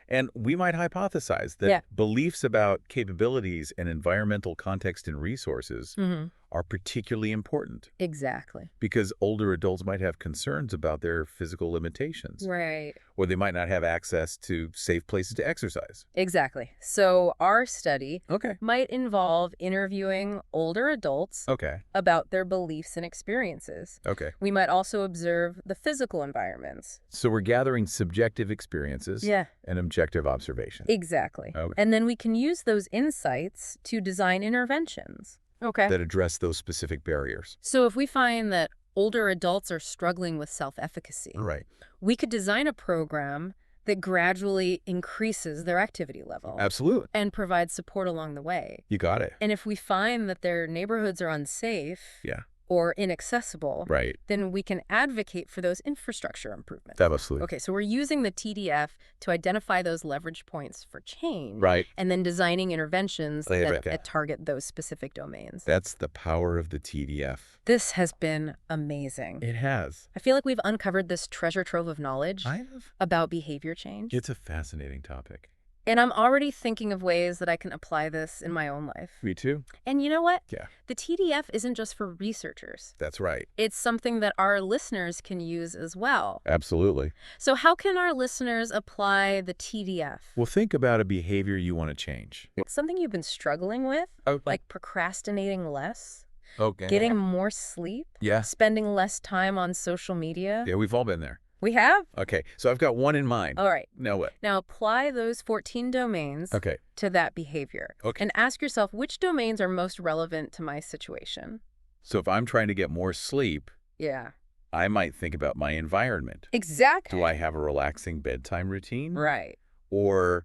[SPEAKER 1] And we might hypothesize that
[SPEAKER 2] Yeah.
[SPEAKER 1] beliefs about capabilities and environmental context and resources
[SPEAKER 2] Mm-hmm.
[SPEAKER 1] are particularly important
[SPEAKER 2] Exactly.
[SPEAKER 1] because older adults might have concerns about their physical limitations,
[SPEAKER 2] Right.
[SPEAKER 1] or they might not have access to safe places to exercise.
[SPEAKER 2] Exactly. So our study
[SPEAKER 1] Okay.
[SPEAKER 2] might involve interviewing older adults
[SPEAKER 1] Okay.
[SPEAKER 2] about their beliefs and experiences.
[SPEAKER 1] Okay.
[SPEAKER 2] We might also observe the physical environments.
[SPEAKER 1] So we're gathering subjective experiences
[SPEAKER 2] Yeah,
[SPEAKER 1] and objective observation.
[SPEAKER 2] exactly.
[SPEAKER 1] Okay.
[SPEAKER 2] And then we can use those insights to design interventions. Okay.
[SPEAKER 1] That address those specific barriers.
[SPEAKER 2] So if we find that older adults are struggling with self-efficacy,
[SPEAKER 1] Right.
[SPEAKER 2] we could design a program that gradually increases their activity level
[SPEAKER 1] Absolutely.
[SPEAKER 2] and provides support along the way.
[SPEAKER 1] You got it.
[SPEAKER 2] And if we find that their neighborhoods are unsafe
[SPEAKER 1] Yeah.
[SPEAKER 2] or inaccessible,
[SPEAKER 1] Right.
[SPEAKER 2] then we can advocate for those infrastructure improvements.
[SPEAKER 1] Absolutely.
[SPEAKER 2] Okay, so we're using the TDF to identify those leverage points for change
[SPEAKER 1] Right.
[SPEAKER 2] and then designing interventions
[SPEAKER 1] Yeah,
[SPEAKER 2] that,
[SPEAKER 1] yeah.
[SPEAKER 2] target those specific domains.
[SPEAKER 1] That's the power of the TDF.
[SPEAKER 2] This has been amazing.
[SPEAKER 1] It has.
[SPEAKER 2] I feel like we've uncovered this treasure trove of knowledge
[SPEAKER 1] I have.
[SPEAKER 2] about behavior change.
[SPEAKER 1] It's a fascinating topic.
[SPEAKER 2] And I'm already thinking of ways that I can apply this in my own life.
[SPEAKER 1] Me too.
[SPEAKER 2] And you know what?
[SPEAKER 1] Yeah.
[SPEAKER 2] The TDF isn't just for researchers.
[SPEAKER 1] That's right.
[SPEAKER 2] It's something that our listeners can use as well.
[SPEAKER 1] Absolutely.
[SPEAKER 2] So how can our listeners apply the TDF?
[SPEAKER 1] Well, think about a behavior you want to change.
[SPEAKER 2] Something you've been struggling with, like procrastinating less,
[SPEAKER 1] Okay.
[SPEAKER 2] getting more sleep,
[SPEAKER 1] Yeah.
[SPEAKER 2] spending less time on social media.
[SPEAKER 1] Yeah, we've all been there.
[SPEAKER 2] We have?
[SPEAKER 1] Okay. So I've got one in mind.
[SPEAKER 2] All right.
[SPEAKER 1] Now what?
[SPEAKER 2] Now apply those 14 domains
[SPEAKER 1] Okay.
[SPEAKER 2] to that behavior.
[SPEAKER 1] Okay.
[SPEAKER 2] And ask yourself which domains are most relevant to my situation.
[SPEAKER 1] So if I'm trying to get more sleep,
[SPEAKER 2] Yeah.
[SPEAKER 1] I might think about my environment.
[SPEAKER 2] Exactly.
[SPEAKER 1] Do I have a relaxing bedtime routine?
[SPEAKER 2] Right.
[SPEAKER 1] Or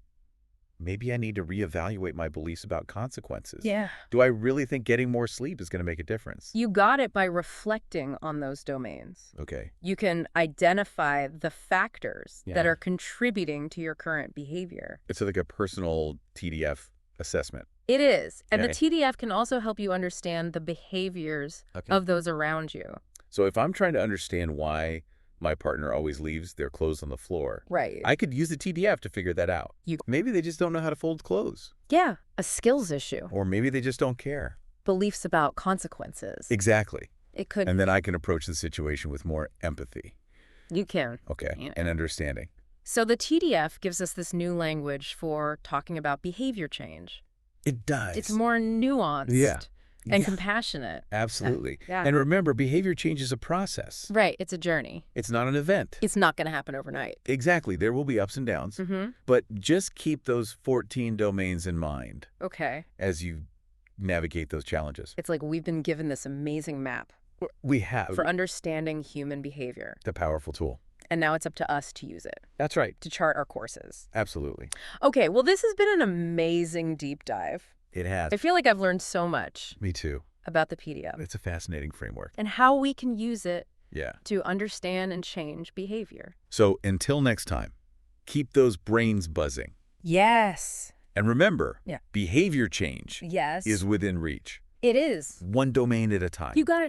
[SPEAKER 1] maybe I need to reevaluate my beliefs about consequences.
[SPEAKER 2] Yeah.
[SPEAKER 1] Do I really think getting more sleep is going to make a difference?
[SPEAKER 2] You got it by reflecting on those domains.
[SPEAKER 1] Okay.
[SPEAKER 2] You can identify the factors that
[SPEAKER 1] Yeah.
[SPEAKER 2] are contributing to your current behavior.
[SPEAKER 1] It's like a personal TDF assessment.
[SPEAKER 2] It is. And the
[SPEAKER 1] Okay.
[SPEAKER 2] TDF can also help you understand the behaviors
[SPEAKER 1] Okay.
[SPEAKER 2] of those around you.
[SPEAKER 1] So if I'm trying to understand why my partner always leaves their clothes on the floor,
[SPEAKER 2] Right.
[SPEAKER 1] I could use the TDF to figure that out. Maybe they just don't know how to fold clothes.
[SPEAKER 2] Yeah. A skills issue.
[SPEAKER 1] Or maybe they just don't care.
[SPEAKER 2] Beliefs about consequences.
[SPEAKER 1] Exactly.
[SPEAKER 2] It could.
[SPEAKER 1] And then I can approach the situation with more empathy.
[SPEAKER 2] You can.
[SPEAKER 1] Okay.
[SPEAKER 2] You know.
[SPEAKER 1] And understanding.
[SPEAKER 2] So the TDF gives us this new language for talking about behavior change.
[SPEAKER 1] It does.
[SPEAKER 2] It's more nuanced.
[SPEAKER 1] Yeah.
[SPEAKER 2] And
[SPEAKER 1] Yeah.
[SPEAKER 2] compassionate.
[SPEAKER 1] Absolutely.
[SPEAKER 2] Yeah.
[SPEAKER 1] And remember, behavior change is a process.
[SPEAKER 2] Right. It's a journey.
[SPEAKER 1] It's not an event.
[SPEAKER 2] It's not going to happen overnight.
[SPEAKER 1] Exactly. There will be ups and downs.
[SPEAKER 2] Mm-hmm.
[SPEAKER 1] But just keep those 14 domains in mind
[SPEAKER 2] Okay.
[SPEAKER 1] as you navigate those challenges.
[SPEAKER 2] It's like we've been given this amazing map
[SPEAKER 1] We have
[SPEAKER 2] for understanding human behavior.
[SPEAKER 1] the powerful tool.
[SPEAKER 2] And now it's up to us to use it,
[SPEAKER 1] That's right.
[SPEAKER 2] to chart our courses.
[SPEAKER 1] Absolutely.
[SPEAKER 2] Okay, well, this has been an amazing deep dive.
[SPEAKER 1] It has.
[SPEAKER 2] I feel like I've learned so much
[SPEAKER 1] Me too.
[SPEAKER 2] about the PDF
[SPEAKER 1] It's a fascinating framework.
[SPEAKER 2] and how we can use it
[SPEAKER 1] Yeah.
[SPEAKER 2] to understand and change behavior.
[SPEAKER 1] So until next time, keep those brains buzzing.
[SPEAKER 2] Yes.
[SPEAKER 1] And remember,
[SPEAKER 2] Yeah.
[SPEAKER 1] behavior change
[SPEAKER 2] Yes.
[SPEAKER 1] is within reach.
[SPEAKER 2] It is.
[SPEAKER 1] One domain at a time.
[SPEAKER 2] You got it.